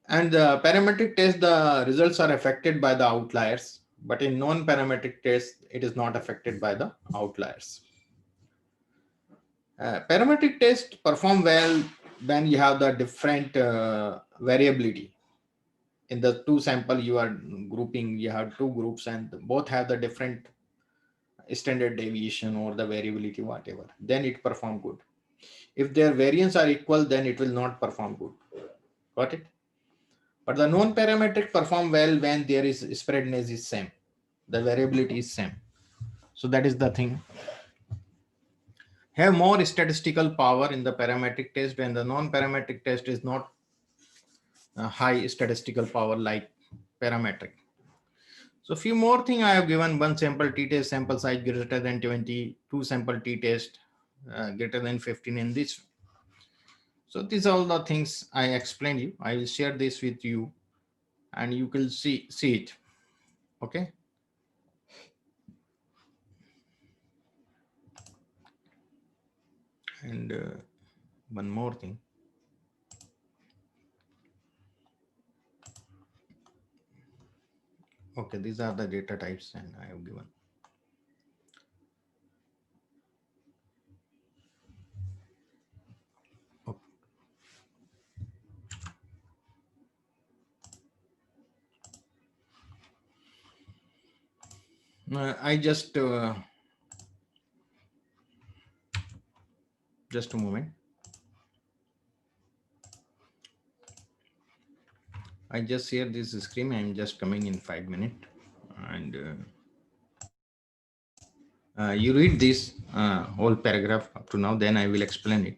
And the parametric test, the results are affected by the outliers, but in non-parametric test, it is not affected by the outliers. Parametric test perform well when you have the different variability. In the two sample you are grouping, you have two groups and both have the different standard deviation or the variability, whatever, then it perform good. If their variance are equal, then it will not perform good. Got it? But the non-parametric perform well when there is spreadness is same, the variability is same. So that is the thing. Have more statistical power in the parametric test, when the non-parametric test is not high statistical power like parametric. So few more thing I have given: one sample t-test, sample size greater than 20, two sample t-test greater than 15 in this. So these are all the things I explained you. I will share this with you and you will see it. Okay. And one more thing. Okay, these are the data types and I have given. I just a moment. I just share this screen. I'm just coming in 5 minutes, and you read this whole paragraph up to now. Then I will explain it.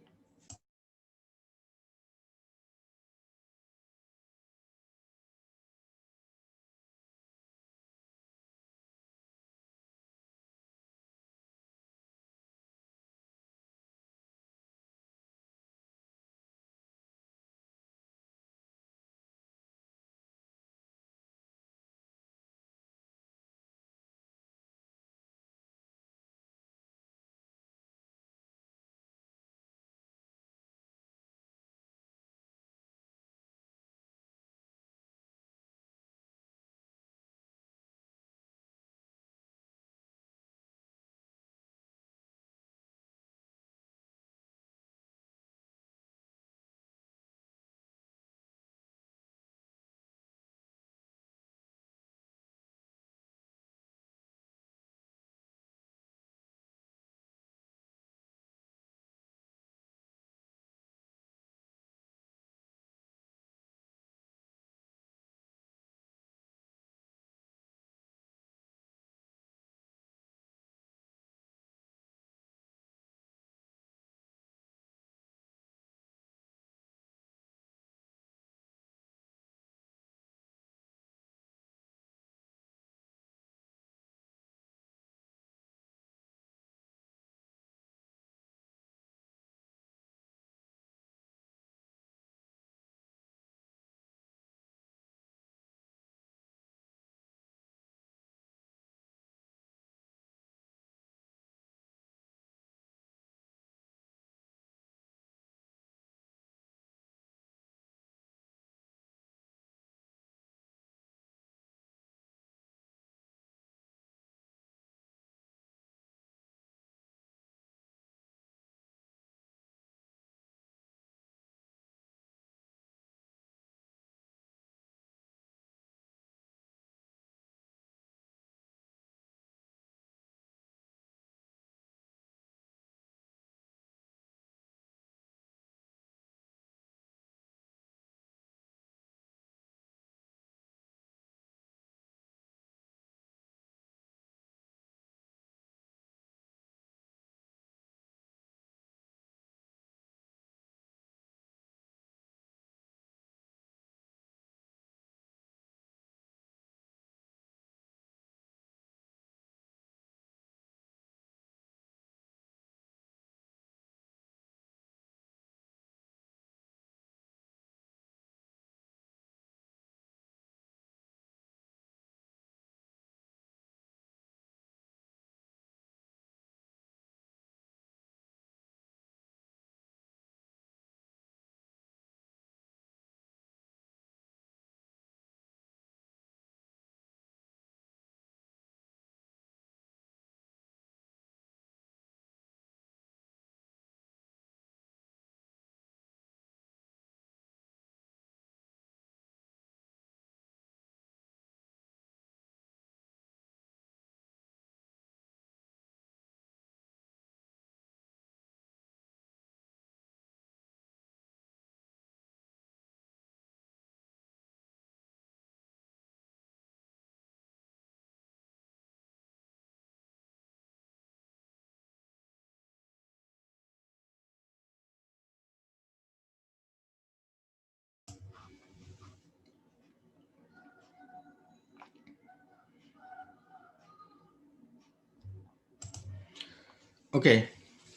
Okay,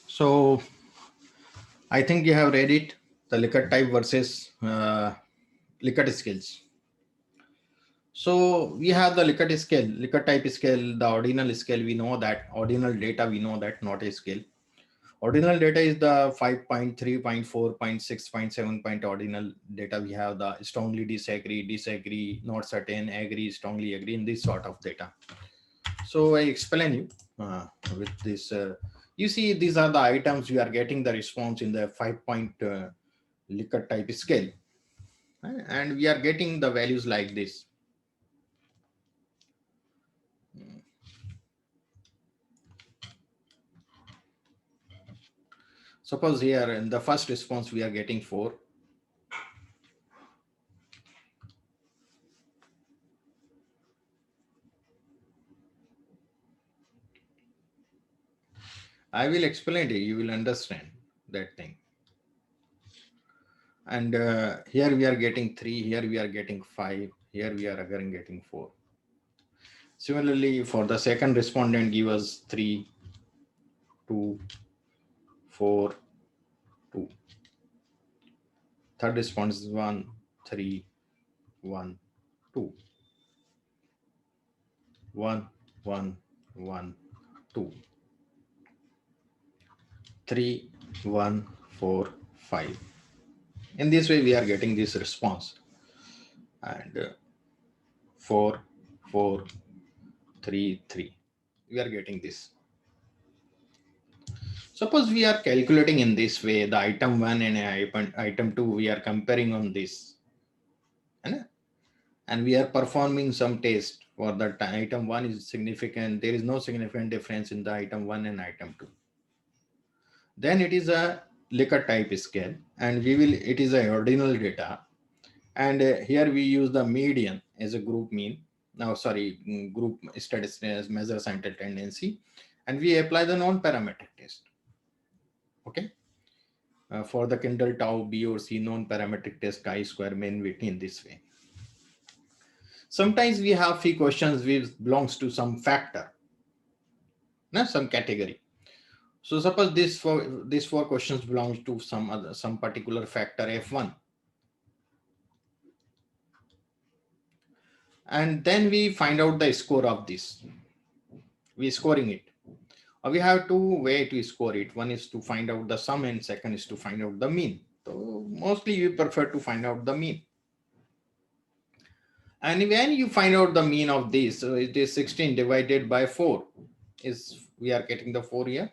so I think you have read it, the Likert type versus Likert skills. So we have the Likert scale, Likert type scale, the ordinal scale. We know that ordinal data, we know that not a scale. Ordinal data is the 5, 0.3, 0.4, 0.6, 0.7 point ordinal data. We have the strongly disagree, not certain, agree, strongly agree, in this sort of data. So I explain you with this. You see, these are the items we are getting the response in the 5-point Likert type scale, and we are getting the values like this. Suppose here in the first response we are getting 4. I will explain it, you will understand that thing. And here we are getting 3, here we are getting 5, here we are again getting 4. Similarly, for the second respondent, give us 3, 2, 4, 2. Third response is 1, 3, 1, 2. 1, 1, 1, 2. 3, 1, 4, 5. In this way, we are getting this response. And 4, 4, 3, 3. We are getting this. Suppose we are calculating in this way, the item 1 and item 2, we are comparing on this. And we are performing some test for that item 1 is significant. There is no significant difference in the item 1 and item 2. Then it is a Likert type scale, and it is a ordinal data. And here we use the median as a group mean. Group statistics measure central tendency, and we apply the non-parametric test. Okay. For the Kindle tau B or C non-parametric test chi-square mean in this way. Sometimes we have few questions which belongs to some factor, some category. So suppose these four questions belongs to some particular factor F1. And then we find out the score of this. We scoring it. We have two ways to score it. One is to find out the sum and second is to find out the mean. So mostly we prefer to find out the mean. And when you find out the mean of this, so it is 16 divided by 4. We are getting the 4 here.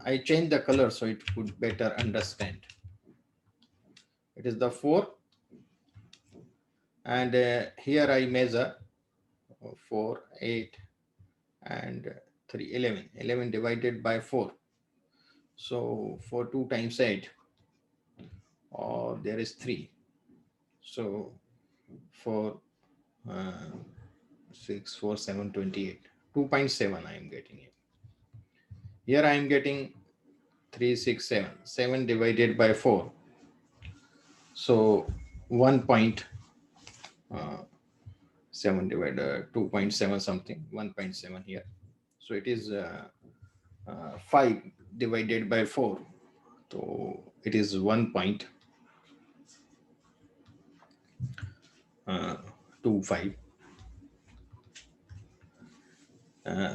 I changed the color so it could better understand. It is the 4. And here I measure 4, 8, and 3, 11. 11 divided by 4. So for 2 times 8, or there is 3. So for 6, 4, 7, 28. 2.7 I am getting it. Here I am getting 3, 6, 7. 7 divided by 4. So 1.7 divided 2.7 something, 1.7 here. So it is 5 divided by 4. So it is 1.25.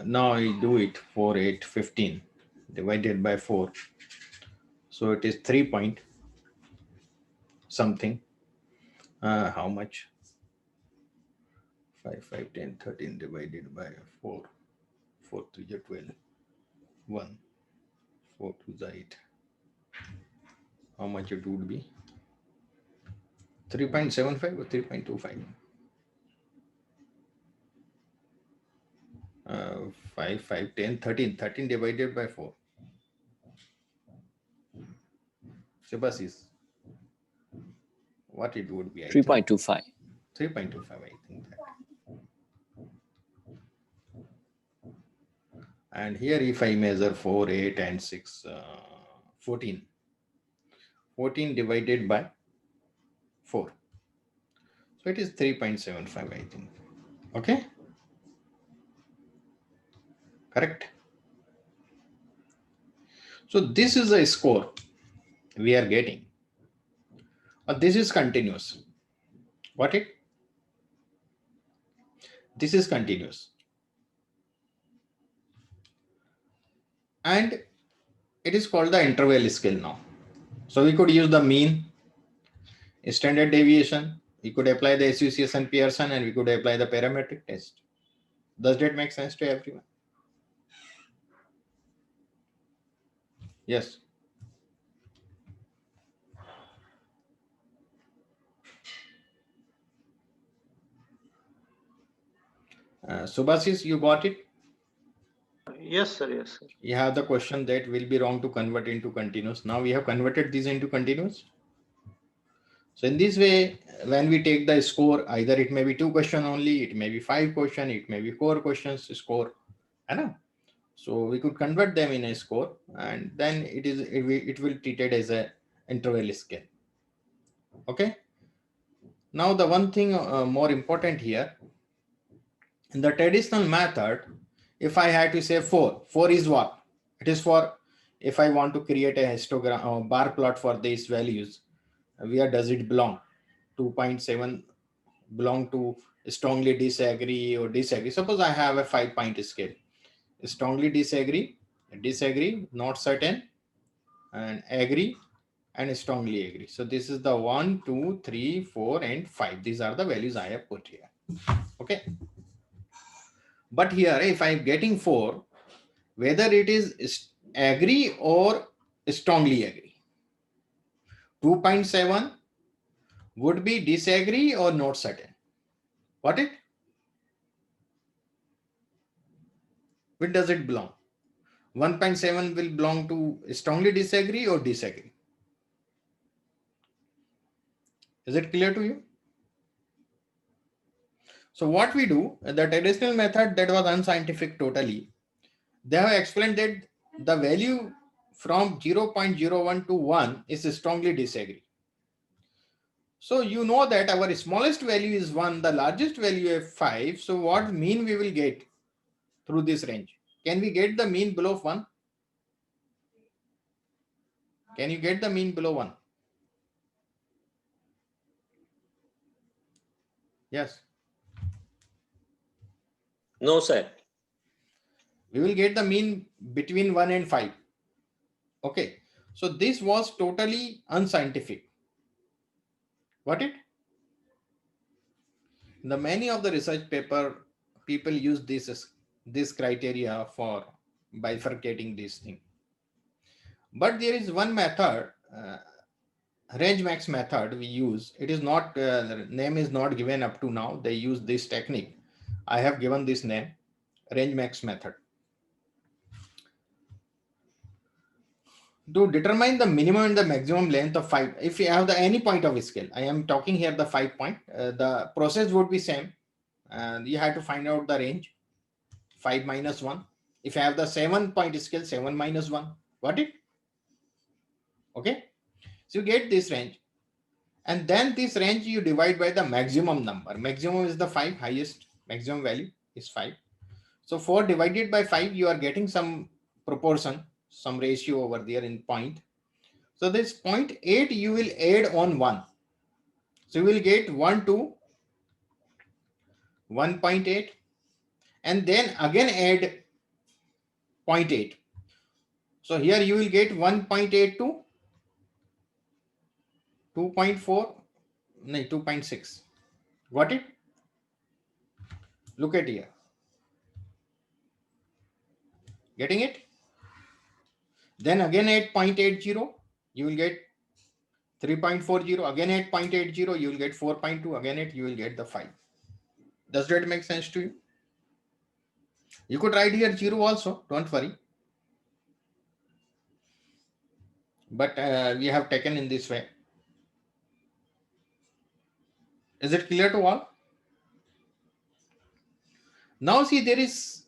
Now I do it 4, 8, 15 divided by 4. So it is 3 point something. How much? 5, 5, 10, 13 divided by 4. 4 to the 12. 1. 4 to the 8. How much it would be? 3.75 or 3.25? 5, 5, 10, 13. 13 divided by 4. Sebasis, what it would be? 3.25. 3.25, I think that. And here if I measure 4, 8, and 6, 14. 14 divided by 4. So it is 3.75, I think. Okay? Correct? So this is a score we are getting. This is continuous. Got it? This is continuous. And it is called the interval scale now. So we could use the mean, standard deviation, we could apply the association Pearson, and we could apply the parametric test. Does that make sense to everyone? Yes. Subhasis, you got it? Yes, sir. Yes, sir. You have the question that will be wrong to convert into continuous. Now we have converted these into continuous. So in this way, when we take the score, either it may be 2 question only, it may be 5 question, it may be 4 questions score. I know. So we could convert them in a score, and then it will treat it as a interval scale. Okay. Now the one thing more important here, in the traditional method, if I had to say 4 is what? It is for if I want to create a histogram or bar plot for these values, where does it belong? 2.7 belong to strongly disagree or disagree. Suppose I have a 5-point scale. Strongly disagree, not certain, and agree, and strongly agree. So this is the 1, 2, 3, 4, and 5. These are the values I have put here. Okay. But here, if I'm getting 4, whether it is agree or strongly agree, 2.7 would be disagree or not certain. What it? Which does it belong? 1.7 will belong to strongly disagree or disagree. Is it clear to you? So what we do, the traditional method that was unscientific totally, they have explained that the value from 0.01 to 1 is strongly disagree. So you know that our smallest value is 1, the largest value is 5. So what mean we will get through this range? Can we get the mean below 1? Can you get the mean below 1? Yes. No, sir. We will get the mean between 1 and 5. Okay. So this was totally unscientific. What it? The many of the research paper, people use this criteria for bifurcating this thing. But there is one method, range max method we use. It is not, the name is not given up to now. They use this technique. I have given this name, range max method. To determine the minimum and the maximum length of 5, if you have the any point of scale, I am talking here the 5 point, the process would be same. And you have to find out the range, 5 minus 1. If you have the 7-point scale, 7 minus 1. What it? Okay. So you get this range. And then this range you divide by the maximum number. Maximum is the 5, highest maximum value is 5. So 4 divided by 5, you are getting some proportion, some ratio over there in point. So this 0.8 you will add on 1. So you will get 1 to 1.8, and then again add 0.8. So here you will get 1.8 to 2.4, no, 2.6. Got it? Look at here. Getting it? Then again at 0.80, you will get 3.40. Again at 0.80, you will get 4.2. Again at you will get the 5. Does that make sense to you? You could write here 0 also, don't worry. But we have taken in this way. Is it clear to all? Now see, there is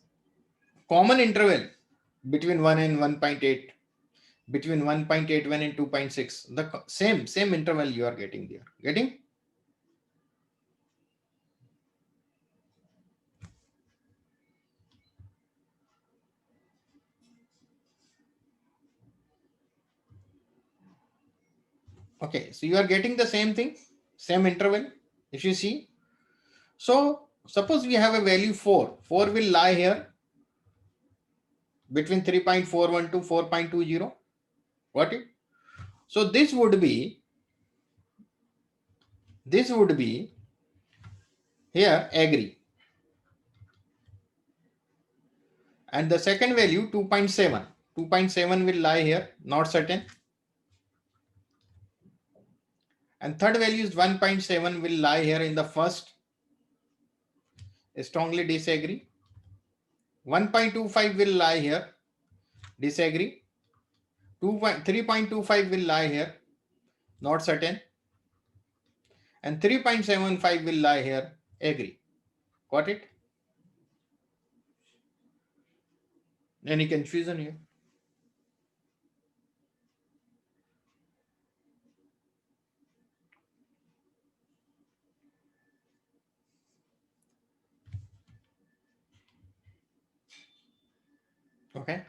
common interval between 1 and 1.8, between 1.81 and 2.6. The same interval you are getting there. Getting? Okay, so you are getting the same thing, same interval, if you see. So suppose we have a value 4. 4 will lie here between 3.41 to 4.20. Got it? So this would be here agree. And the second value 2.7. 2.7 will lie here, not certain. And third value is 1.7 will lie here in the first, strongly disagree. 1.25 will lie here. Disagree. 3.25 will lie here. Not certain. And 3.75 will lie here. Agree. Got it? Any confusion here? Okay.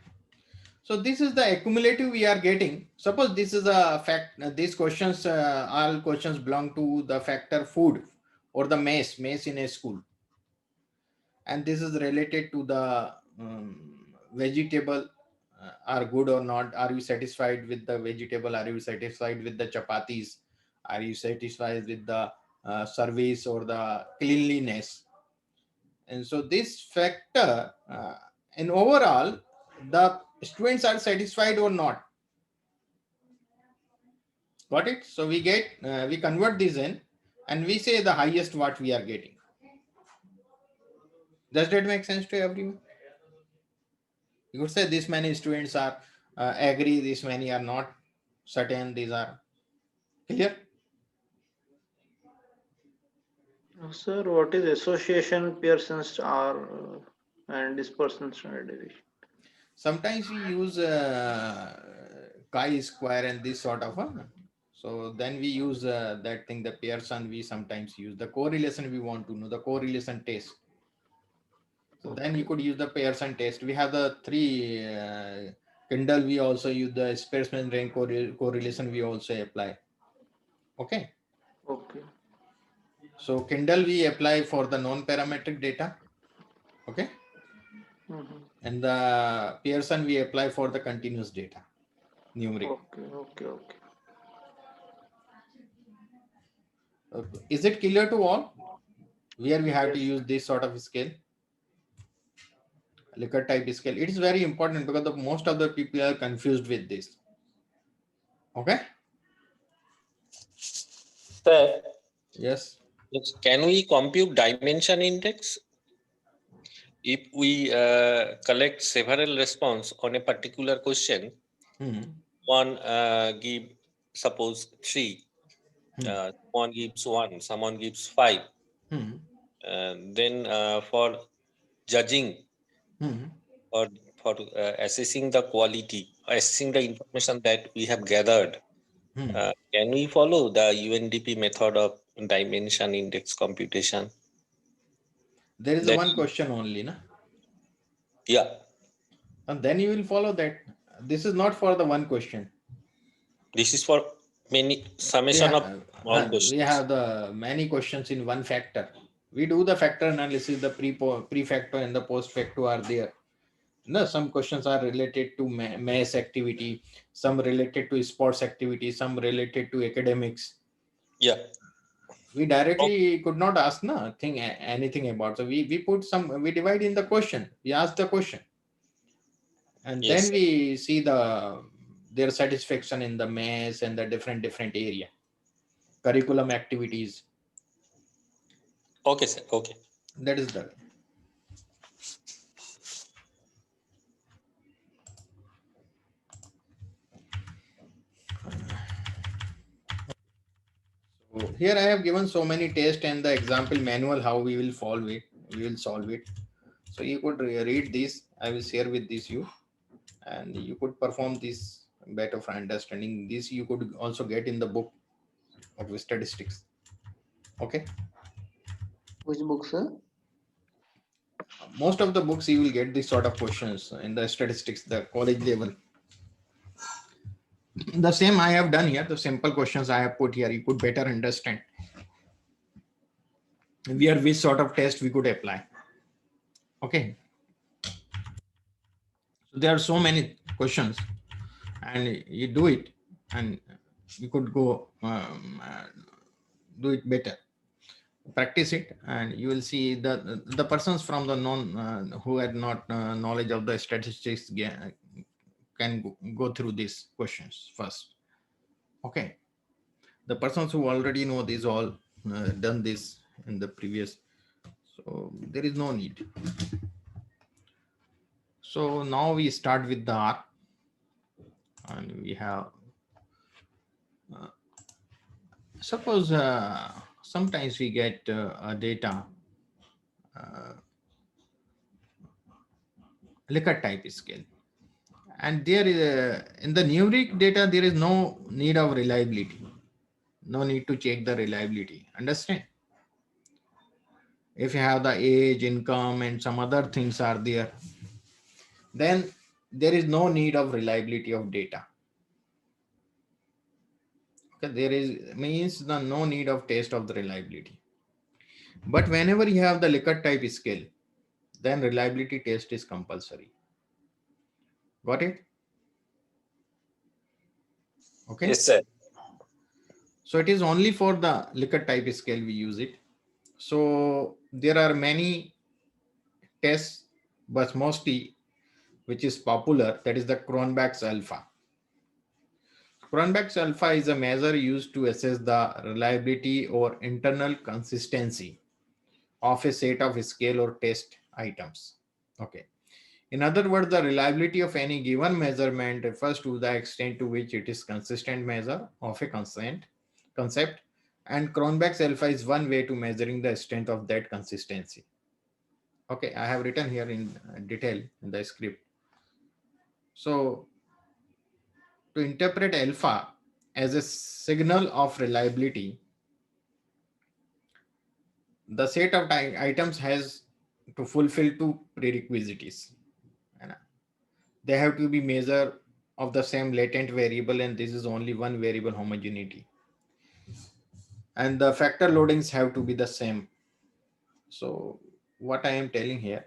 So this is the accumulative we are getting. Suppose this is a fact. These questions, all questions belong to the factor food or the mess in a school. And this is related to the vegetable are good or not. Are you satisfied with the vegetable? Are you satisfied with the chapatis? Are you satisfied with the service or the cleanliness? And so this factor in overall, the students are satisfied or not. Got it? So we get, we convert this in and we say the highest what we are getting. Does that make sense to everyone? You could say this many students are agree, this many are not certain, these are clear. Sir, what is association, Pearson star, and dispersion standard deviation? Sometimes we use chi-square and this sort of so then we use that thing, the Pearson. We sometimes use the correlation. We want to know the correlation test. So then you could use the Pearson test. We have the three Kindle. We also use the specimen rank correlation. We also apply. Okay. Okay. So Kindle we apply for the non-parametric data. Okay. Mhm. And the Pearson we apply for the continuous data, numeric. Okay. Is it clear to all? Where we have to Yes. use this sort of scale, Likert type scale. It is very important because most of the people are confused with this. Okay. Sir, Yes. can we compute dimension index? If we collect several response on a particular question, one give suppose 3, one gives 1, someone gives 5. Then for judging or for assessing the quality, assessing the information that we have gathered, can we follow the UNDP method of dimension index computation? There is That- one question only, na? Yeah. And then you will follow that. This is not for the one question. This is for many summation of all questions. We have the many questions in one factor. We do the factor analysis. The pre-factor and the post-factor are there. No, some questions are related to mass activity, some related to sports activity, some related to academics. Yeah. We directly could not ask anything about. So we put some, we divide in the question. We ask the question, and Yes, then we see their satisfaction in the mass and the different area, curriculum activities. Okay, sir. Okay. That is the. So here I have given so many tests and the example manual how we will solve it. So you could read this. I will share with this you, and you could perform this better for understanding. This you could also get in the book of statistics. Okay. Which book, sir? Most of the books you will get this sort of questions in the statistics, the college level. The same I have done here. The simple questions I have put here. You could better understand where which sort of test we could apply. Okay. So there are so many questions, and you do it, and you could go do it better. Practice it, and you will see the persons from the who had not knowledge of the statistics can go through these questions first. Okay. The persons who already know these all done this in the previous, so there is no need. So now we start with the R, and we have suppose sometimes we get a data Likert type scale, and there is in the numeric data there is no need of reliability, no need to check the reliability. Understand? If you have the age, income, and some other things are there, then there is no need of reliability of data. Okay, there is means the no need of test of the reliability. But whenever you have the Likert type scale, then reliability test is compulsory. Got it? Okay. Yes, sir. So it is only for the Likert type scale we use it. So there are many tests, but mostly which is popular, that is the Cronbach's alpha. Cronbach's alpha is a measure used to assess the reliability or internal consistency of a set of scale or test items. Okay. In other words, the reliability of any given measurement refers to the extent to which it is consistent measure of a concept, and Cronbach's alpha is one way to measuring the strength of that consistency. Okay, I have written here in detail in the script. So to interpret alpha as a signal of reliability, the set of items has to fulfill two prerequisites. They have to be measure of the same latent variable, and this is only one variable homogeneity. And the factor loadings have to be the same. So what I am telling here,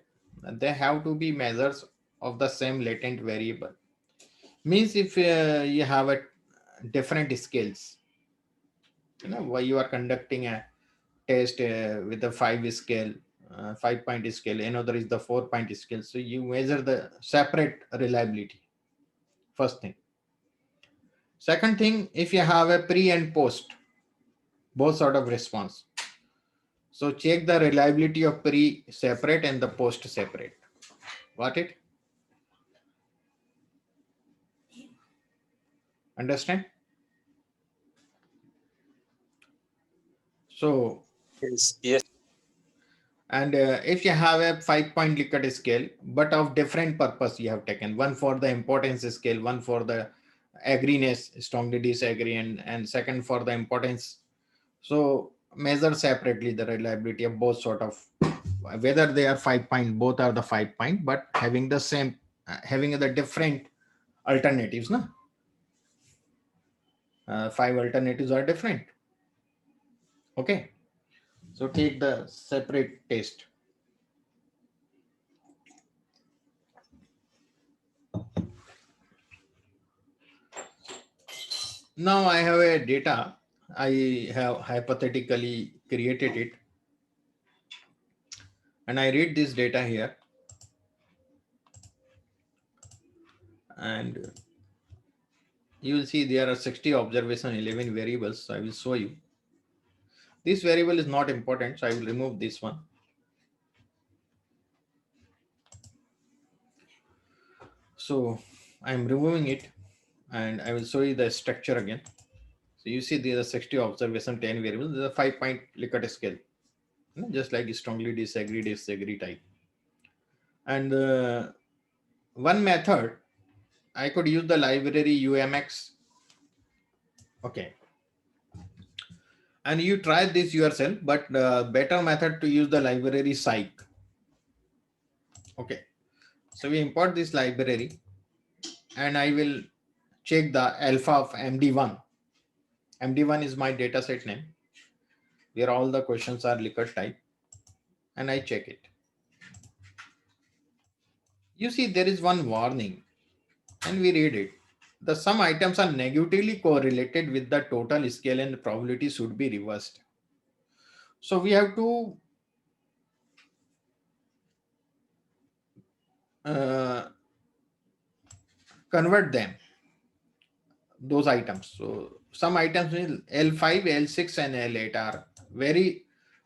they have to be measures of the same latent variable. Means if you have a different scales, why you are conducting a test with a 5 scale, 5-point scale, another is the 4-point scale. So you measure the separate reliability. First thing. Second thing, if you have a pre and post, both sort of response. So check the reliability of pre separate and the post separate. Got it? Understand? So, Yes. and if you have a 5-point Likert scale, but of different purpose you have taken, one for the importance scale, one for the agreeness, strongly disagree, and second for the importance. So measure separately the reliability of both sort of, whether they are 5-point, both are the 5-point, but having the same, having the different alternatives. No? 5 alternatives are different. Okay. So take the separate test. Now I have a data. I have hypothetically created it. And I read this data here. And you will see there are 60 observation, 11 variables. So I will show you. This variable is not important, so I will remove this one. So I'm removing it, and I will show you the structure again. So you see there are 60 observation, 10 variables. There's a 5-point Likert scale, just like strongly disagree type. And one method, I could use the library UMX. Okay. And you try this yourself, but better method to use the library Cypher. Okay. So we import this library, and I will check the alpha of MD1. MD1 is my dataset name, where all the questions are Likert type, and I check it. You see there is one warning, and we read it. The some items are negatively correlated with the total scale and the probability should be reversed. So we have to convert them, those items. So some items in L5, L6 and L8 are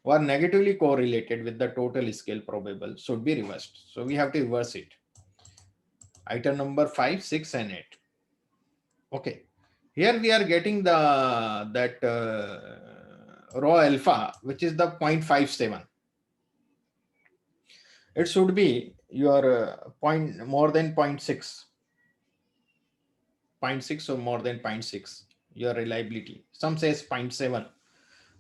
were negatively correlated with the total scale probable, should be reversed. So we have to reverse it. Item number 5, 6, and 8. Okay. Here we are getting that raw alpha, which is the 0.57. It should be your point more than 0.6. 0.6 or more than 0.6, your reliability. Some says 0.7,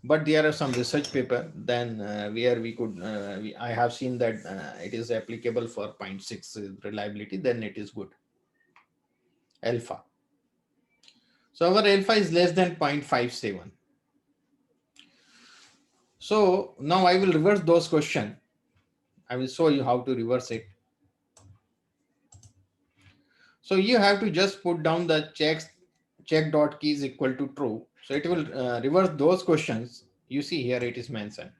but there are some research paper then where we could, I have seen that it is applicable for 0.6 reliability, then it is good. Alpha. So our alpha is less than 0.57. So now I will reverse those questions. I will show you how to reverse it. So you have to just put down the check dot key is equal to true. So it will reverse those questions. You see here it is mentioned.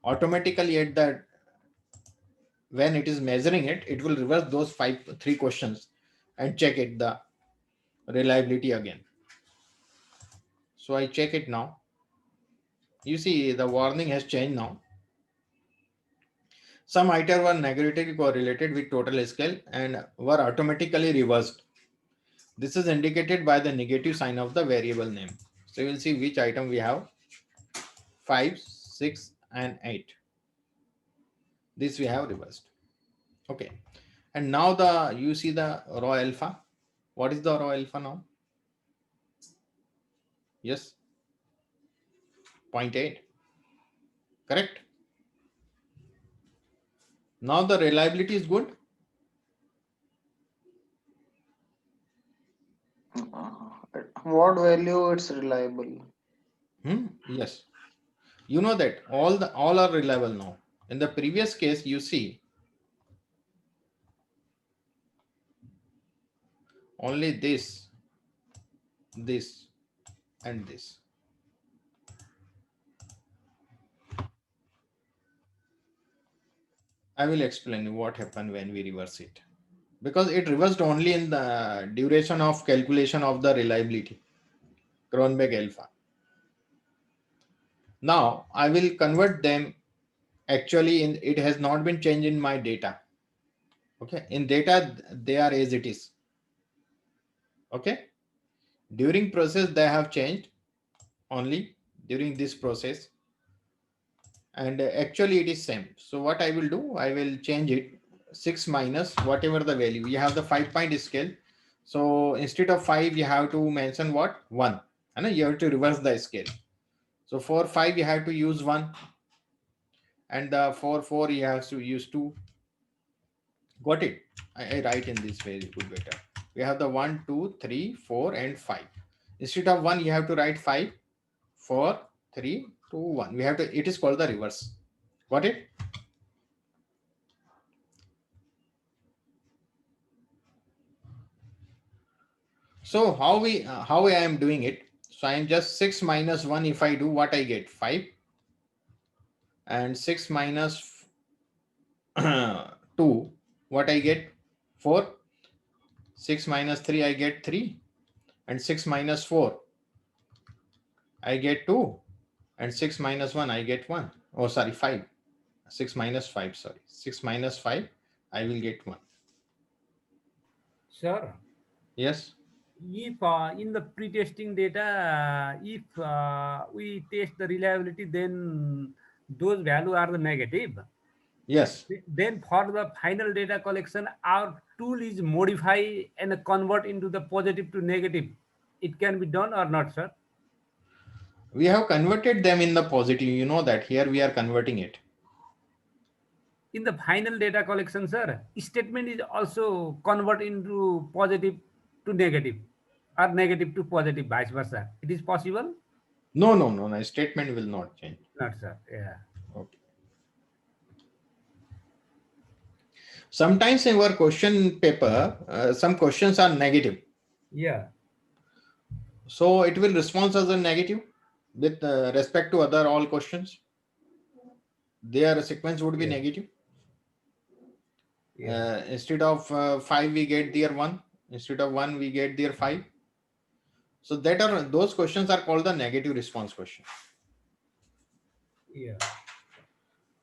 Automatically at that, when it is measuring it, it will reverse those three questions and check it the reliability again. So I check it now. You see the warning has changed now. Some items were negatively correlated with total scale and were automatically reversed. This is indicated by the negative sign of the variable name. So you will see which item we have. 5, 6, and 8. This we have reversed. Okay. And now you see the raw alpha. What is the raw alpha now? Yes. 0.8. Correct. Now the reliability is good. At what value it's reliable? Yes. You know that all are reliable now. In the previous case, you see only this, and this. I will explain you what happened when we reverse it. Because it reversed only in the duration of calculation of the reliability, Cronberg alpha. Now I will convert them. Actually, it has not been changed in my data. Okay, in data they are as it is. Okay, during process they have changed only during this process, and actually it is same. So what I will do, I will change it 6 minus whatever the value. We have the 5-point scale. So instead of 5, you have to mention what? 1. And you have to reverse the scale. So for 5, you have to use 1. And for 4, you have to use 2. Got it? I write in this way, it would be better. We have the 1, 2, 3, 4, and 5. Instead of 1, you have to write 5, 4, 3, 2, 1. We have to, it is called the reverse. Got it? So how I am doing it? So I am just 6 minus 1. If I do, what I get? 5. And 6 minus 2, what I get? 4. 6 minus 3, I get 3. And 6 minus 4, I get 2. And 6 minus 1, I get 1. Oh, sorry, 5. 6 minus 5, sorry. 6 minus 5, I will get 1. Sir, Yes. if in the pre-testing data, if we test the reliability, then those values are the negative. Yes. Then for the final data collection, our tool is modify and convert into the positive to negative. It can be done or not, sir? We have converted them in the positive. You know that here we are converting it. In the final data collection, sir, statement is also convert into positive to negative or negative to positive, vice versa. It is possible? No. Statement will not change. Not, sir. Yeah. Okay. Sometimes in our question paper, some questions are negative. Yeah. So it will respond as a negative with respect to other all questions. Their sequence would be negative. Yeah. Instead of 5, we get their 1. Instead of 1, we get their 5. So those questions are called the negative response question. Yeah.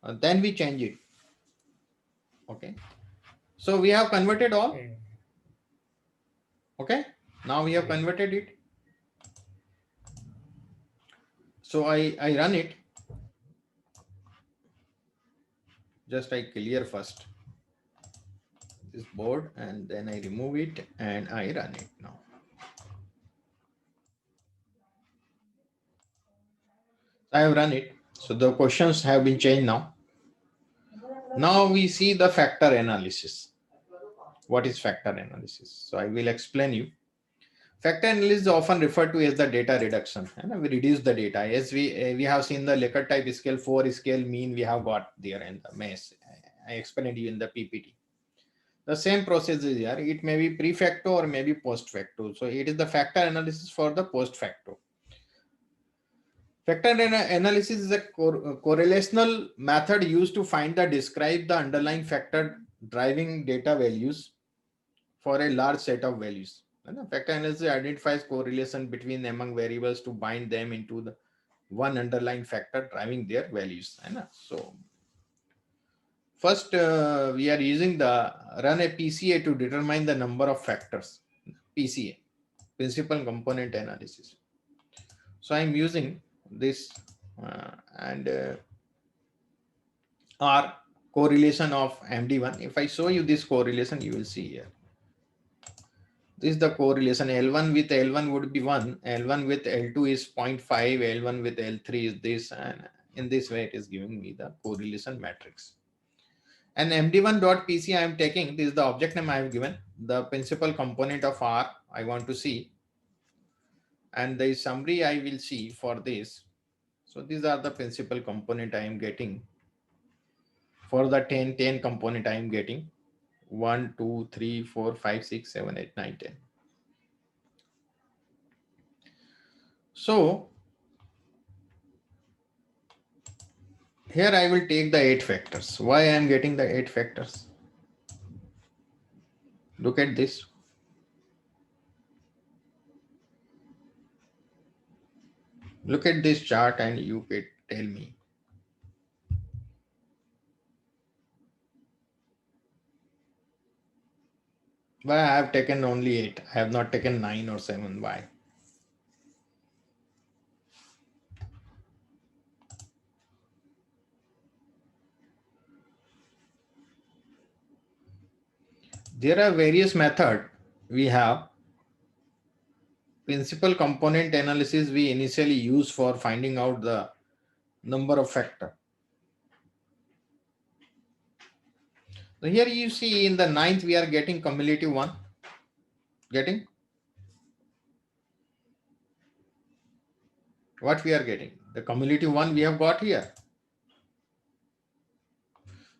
Then we change it. Okay. So we have converted all. Okay. Okay. Now we have Okay. converted it. So I run it. Just I clear first this board and then I remove it and I run it now. I have run it. So the questions have been changed now. Now we see the factor analysis. What is factor analysis? So I will explain you. Factor analysis is often referred to as the data reduction. And we reduce the data. As we have seen the Likert type scale, 4 scale mean we have got there in the mass. I explained you in the PPT. The same process is here. It may be pre-facto or maybe post-facto. So it is the factor analysis for the post-facto. Factor analysis is a correlational method used to find the describe the underlying factor driving data values for a large set of values. And factor analysis identifies correlation between among variables to bind them into the one underlying factor driving their values. So first we are using the run a PCA to determine the number of factors. PCA, principal component analysis. So I'm using this and R correlation of MD1. If I show you this correlation, you will see here. This is the correlation. L1 with L1 would be 1. L1 with L2 is 0.5. L1 with L3 is this. And in this way, it is giving me the correlation matrix. And MD1.PC I am taking. This is the object name I have given. The principal component of R I want to see. And the summary I will see for this. So these are the principal component I am getting. For the 10 component I am getting 1, 2, 3, 4, 5, 6, 7, 8, 9, 10. So here I will take the 8 factors. Why I am getting the 8 factors? Look at this. Look at this chart and you can tell me. Why I have taken only 8. I have not taken 9 or 7. Why? There are various methods we have. Principal component analysis we initially use for finding out the number of factor. So here you see in the 9th we are getting cumulative 1. Getting? What we are getting? The cumulative 1 we have got here.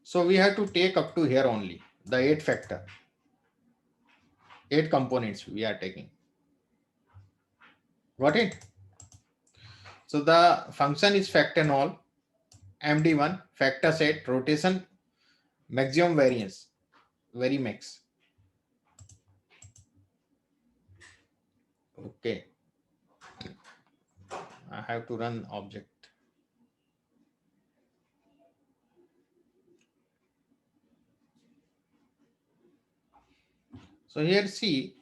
So we have to take up to here only the 8 factor. 8 components we are taking. Got it? So the function is factor MD1 factor set rotation maximum variance varimax. Okay. I have to run object. So here see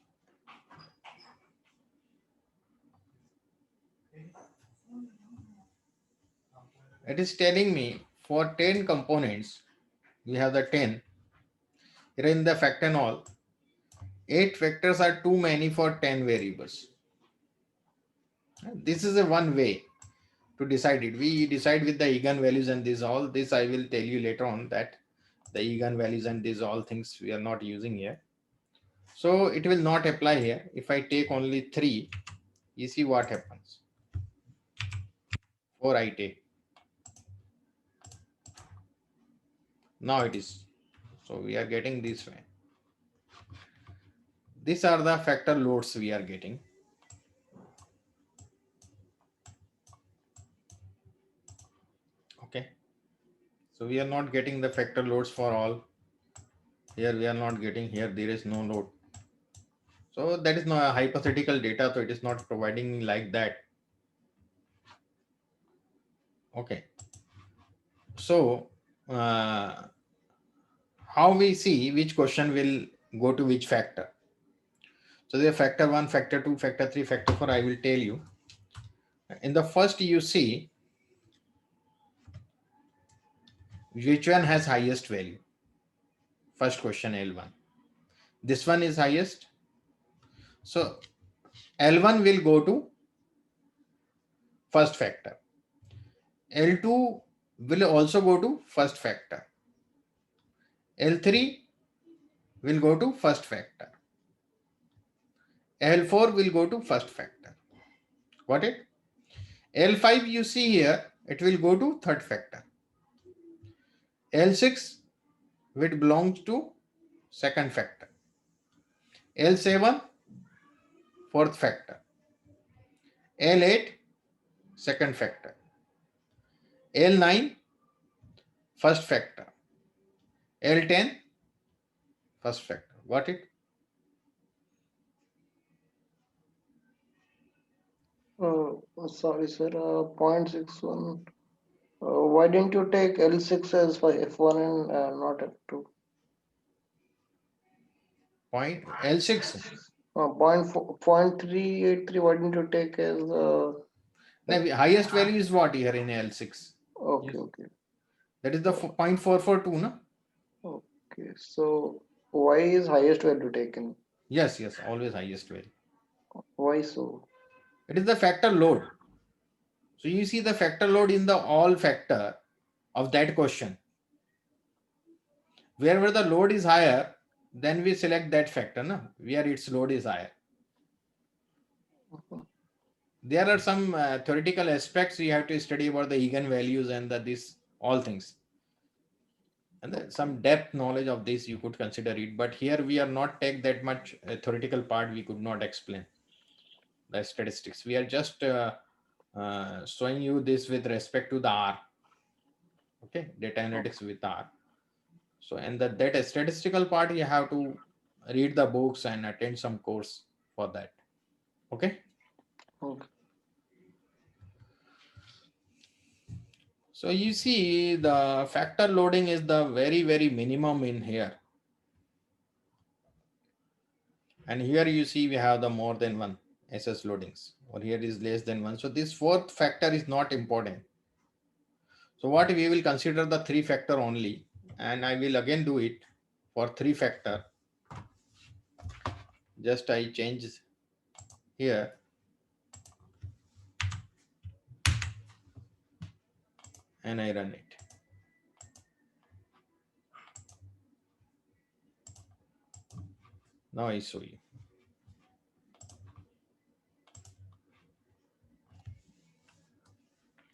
it is telling me for 10 components we have the 10 here in the factor 8 factors are too many for 10 variables. This is a one way to decide it. We decide with the eigenvalues and this all this I will tell you later on that the eigenvalues and these all things we are not using here. So it will not apply here. If I take only 3, you see what happens. 4 I take. Now it is. So we are getting this way. These are the factor loads we are getting. Okay. So we are not getting the factor loads for all. Here we are not getting, here there is no load. So that is not a hypothetical data. So it is not providing like that. Okay. So how how we see which question will go to which factor. So there are factor 1, factor 2, factor 3, factor 4. I will tell you. In the first, you see which one has highest value. First question, L1. This one is highest. So L1 will go to first factor. L2 will also go to first factor. L3 will go to first factor. L4 will go to first factor. Got it? L5 you see here, it will go to third factor. L6 which belongs to second factor. L7 fourth factor. L8 second factor. L9 first factor. L10 first factor. Got it? Sorry, sir. 0.61. Why didn't you take L6 as for F1 and not F2? Point L6. 0.383. Why didn't you take as Now, highest value is what here in L6? okay, Yes. okay, That is the 0.442, no? okay. So why is highest value taken? Yes, always highest value. Why so? It is the factor load. So you see the factor load in the all factor of that question. Wherever the load is higher, then we select that factor, no? Where its load is higher. There are some theoretical aspects we have to study about the eigenvalues and this all things. And some depth knowledge of this you could consider it, but here we are not take that much theoretical part. We could not explain the statistics. We are just showing you this with respect to the R. Okay, data analytics with R. So and that statistical part you have to read the books and attend some course for that. Okay. Okay. So you see the factor loading is the very, very minimum in here. And here you see we have the more than one SS loadings, or here is less than one. So this fourth factor is not important. So what we will consider the three factor only, and I will again do it for three factor. Just I change here. And I run it. Now I show you.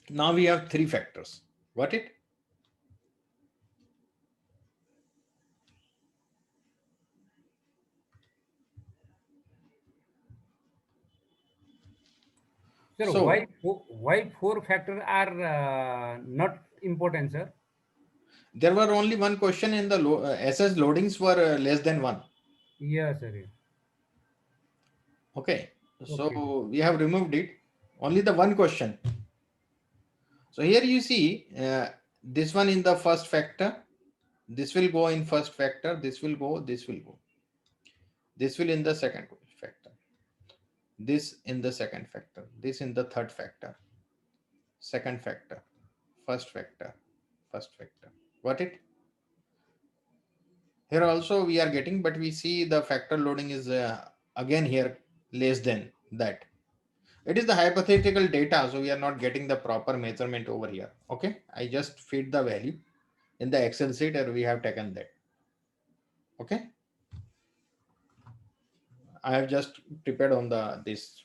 Now we have three factors. Got it? Sir, So- why four factors are not important, sir? There were only one question in the SS loadings were less than one. Yes, sir. Okay. So Okay. we have removed it. Only the one question. So here you see this one in the first factor. This will go in first factor. This will go. This will go. This will in the second factor. This in the second factor. This in the third factor. Second factor. First factor. First factor. Got it? Here also we are getting, but we see the factor loading is again here less than that. It is the hypothetical data, so we are not getting the proper measurement over here. Okay, I just feed the value in the Excel sheet and we have taken that. Okay, I have just prepared on this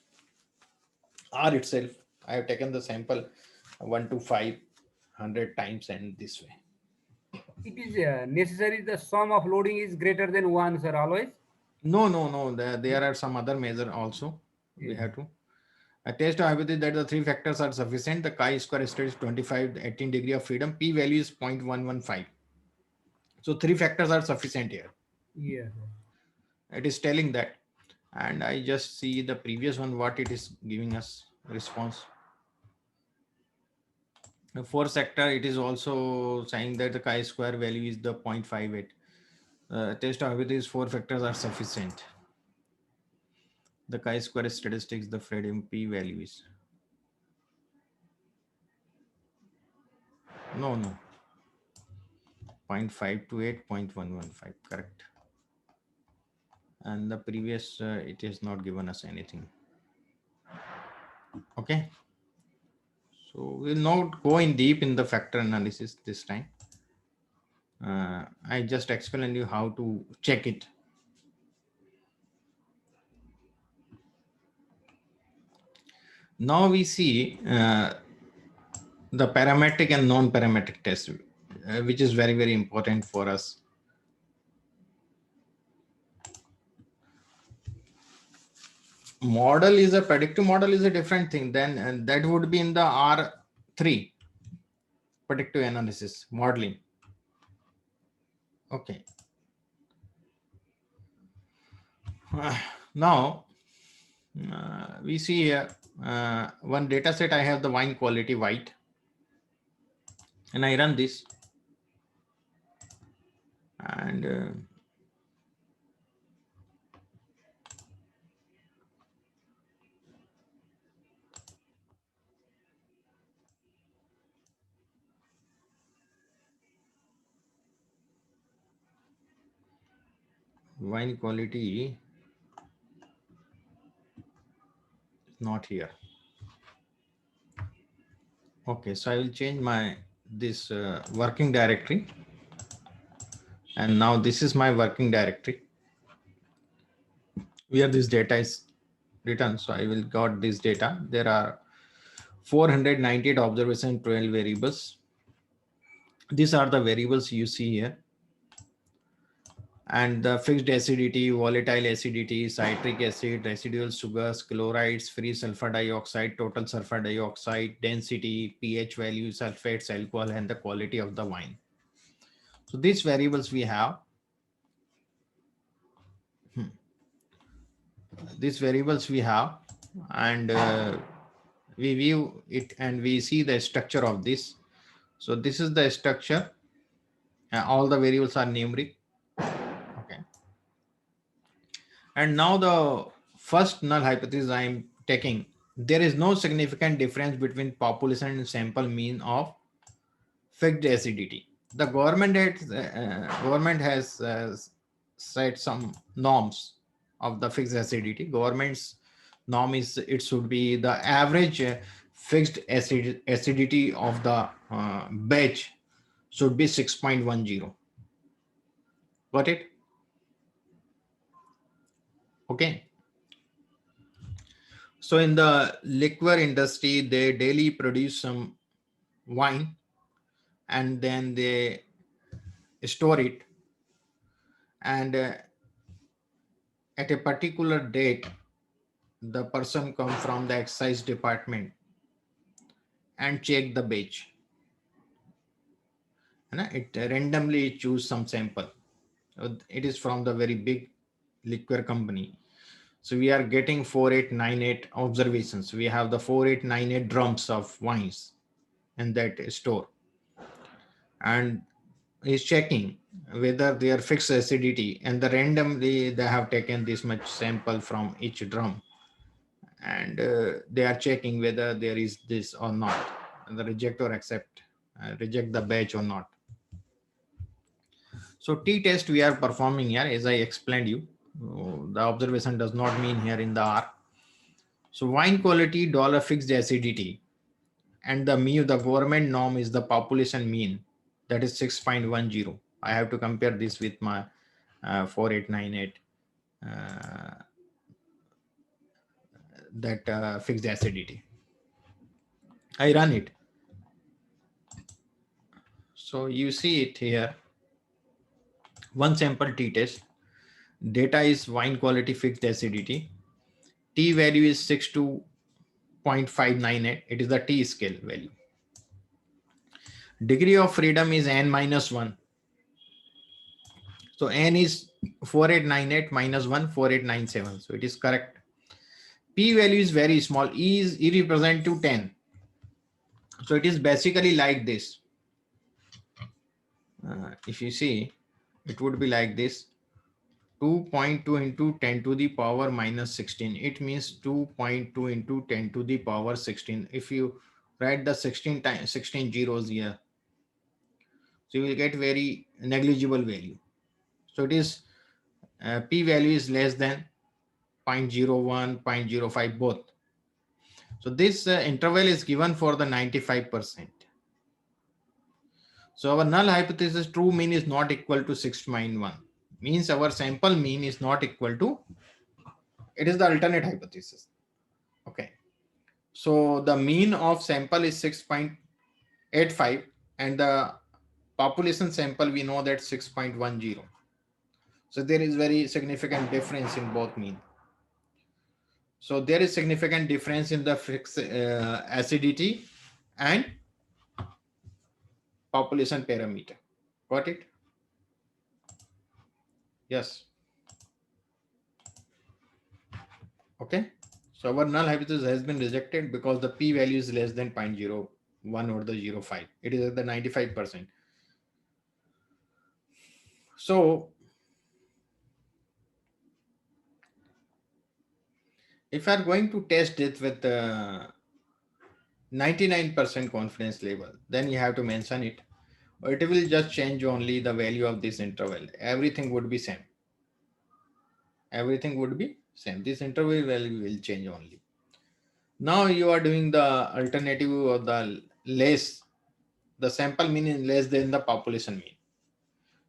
R itself. I have taken the sample 1 to 500 times and this way. It is necessary the sum of loading is greater than 1, sir, always? No. There are some other measure also. We have to. A test hypothesis that the three factors are sufficient. The chi-square estimate is 25, 18 degree of freedom. P value is 0.115. So three factors are sufficient here. Yes. It is telling that. And I just see the previous one, what it is giving us response. The fourth sector, it is also saying that the chi-square value is the 0.58. Test of these 4 factors are sufficient. The chi-square statistics, the freedom p values. No. 0.528, 0.115, correct. And the previous, it has not given us anything. Okay. So we'll not go in deep in the factor analysis this time. I just explained you how to check it. Now we see the parametric and non-parametric test, which is very, very important for us. Model is a predictive model is a different thing. Then that would be in the R3, predictive analysis modeling. Okay. Now we see here one data set. I have the wine quality white, and I run this, and wine quality is not here. Okay, so I will change my this working directory, and now this is my working directory where this data is written. So I will got this data. There are 498 observation, 12 variables. These are the variables you see here. And the fixed acidity, volatile acidity, citric acid, residual sugars, chlorides, free sulfur dioxide, total sulfur dioxide, density, pH value, sulfates, alcohol, and the quality of the wine. So these variables we have. These variables we have, and we view it and we see the structure of this. So this is the structure. All the variables are numeric. Okay. And now the first null hypothesis I am taking, there is no significant difference between population and sample mean of fixed acidity. The government has set some norms of the fixed acidity. Government's norm is it should be the average fixed acidity of the batch should be 6.10. Got it? Okay. So in the liquor industry, they daily produce some wine and then they store it, and at a particular date the person come from the excise department and check the batch, and it randomly choose some sample. It is from the very big liquor company. So we are getting 4898 observations. We have the 4898 drums of wines in that store, and is checking whether they are fixed acidity, and the randomly they have taken this much sample from each drum, and they are checking whether there is this or not, and the reject or accept, reject the batch or not. So t-test we are performing here, as I explained you. The observation does not mean here in the R. So wine quality, dollar fixed acidity, and the mu, the government norm is the population mean, that is 6.10. I have to compare this with my 4898 that fixed acidity. I run it. So you see it here. One sample t-test. Data is wine quality fixed acidity. T value is 62.598. It is the T scale value. Degree of freedom is n minus 1. So n is 4898 minus 1, 4897. So it is correct. P value is very small. E represent to 10. So it is basically like this. If you see, it would be like this: 2.2 into 10 to the power minus 16. It means 2.2 into 10 to the power 16. If you write the 16 times 16 zeros here, so you will get very negligible value. So it is p value is less than 0.01, 0.05 both. So this interval is given for the 95%. So our null hypothesis true mean is not equal to 6.1. Means our sample mean is not equal to, it is the alternate hypothesis. Okay. So the mean of sample is 6.85 and the population sample we know that 6.10. So there is very significant difference in both mean. So there is significant difference in the fixed acidity and population parameter. Got it? Yes. Okay. So our null hypothesis has been rejected because the p value is less than 0.01 or the 0.5. It is at the 95%. So if you are going to test it with 99% confidence level, then you have to mention it. Or it will just change only the value of this interval. Everything would be same. Everything would be same. This interval value will change only. Now you are doing the alternative or the less, the sample mean is less than the population mean.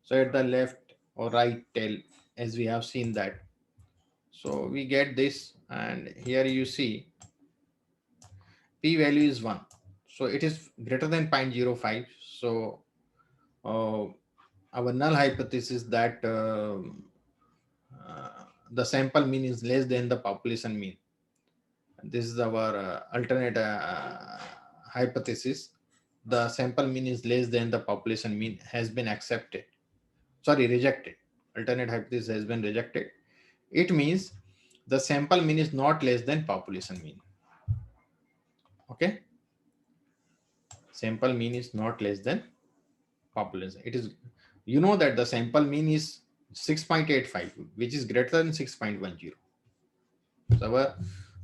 So at the left or right tail, as we have seen that. So we get this, and here you see p value is 1. So it is greater than 0.05. So our null hypothesis that the sample mean is less than the population mean. This is our alternate hypothesis. The sample mean is less than the population mean has been accepted. Sorry, rejected. Alternate hypothesis has been rejected. It means the sample mean is not less than population mean. Okay. Sample mean is not less than population. It is, you know that the sample mean is 6.85, which is greater than 6.10. So our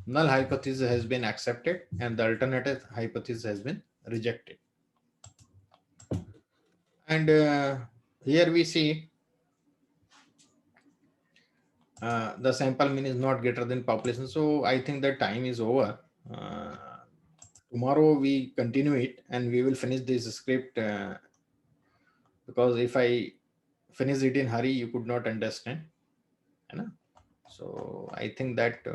null hypothesis has been accepted and the alternative hypothesis has been rejected. And here we see the sample mean is not greater than population. So I think the time is over. Tomorrow we continue it and we will finish this script because if I finish it in hurry, you could not understand. You know? So I think that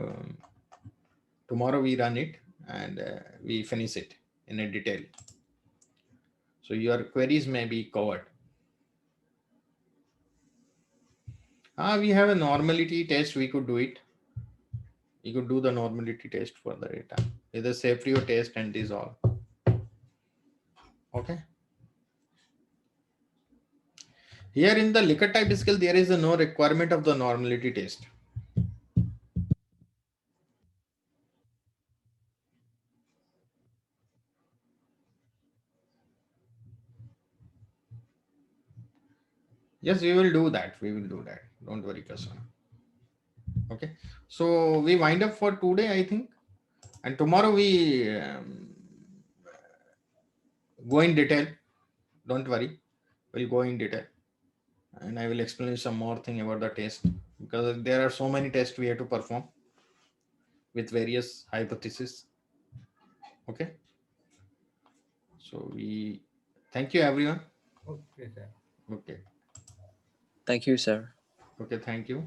tomorrow we run it and we finish it in a detail. So your queries may be covered. We have a normality test. We could do it. You could do the normality test for the data. It's a Cypher test and this all. Okay. Here in the Likert type scale, there is no requirement of the normality test. Yes, we will do that. We will do that. Don't worry, Kasan. Okay. So we wind up for today, I think. And tomorrow we go in detail. Don't worry. We'll go in detail. And I will explain some more thing about the test because there are so many tests we have to perform with various hypotheses. Okay. So we thank you everyone. Okay, sir. Okay. Thank you, sir. Okay. Thank you.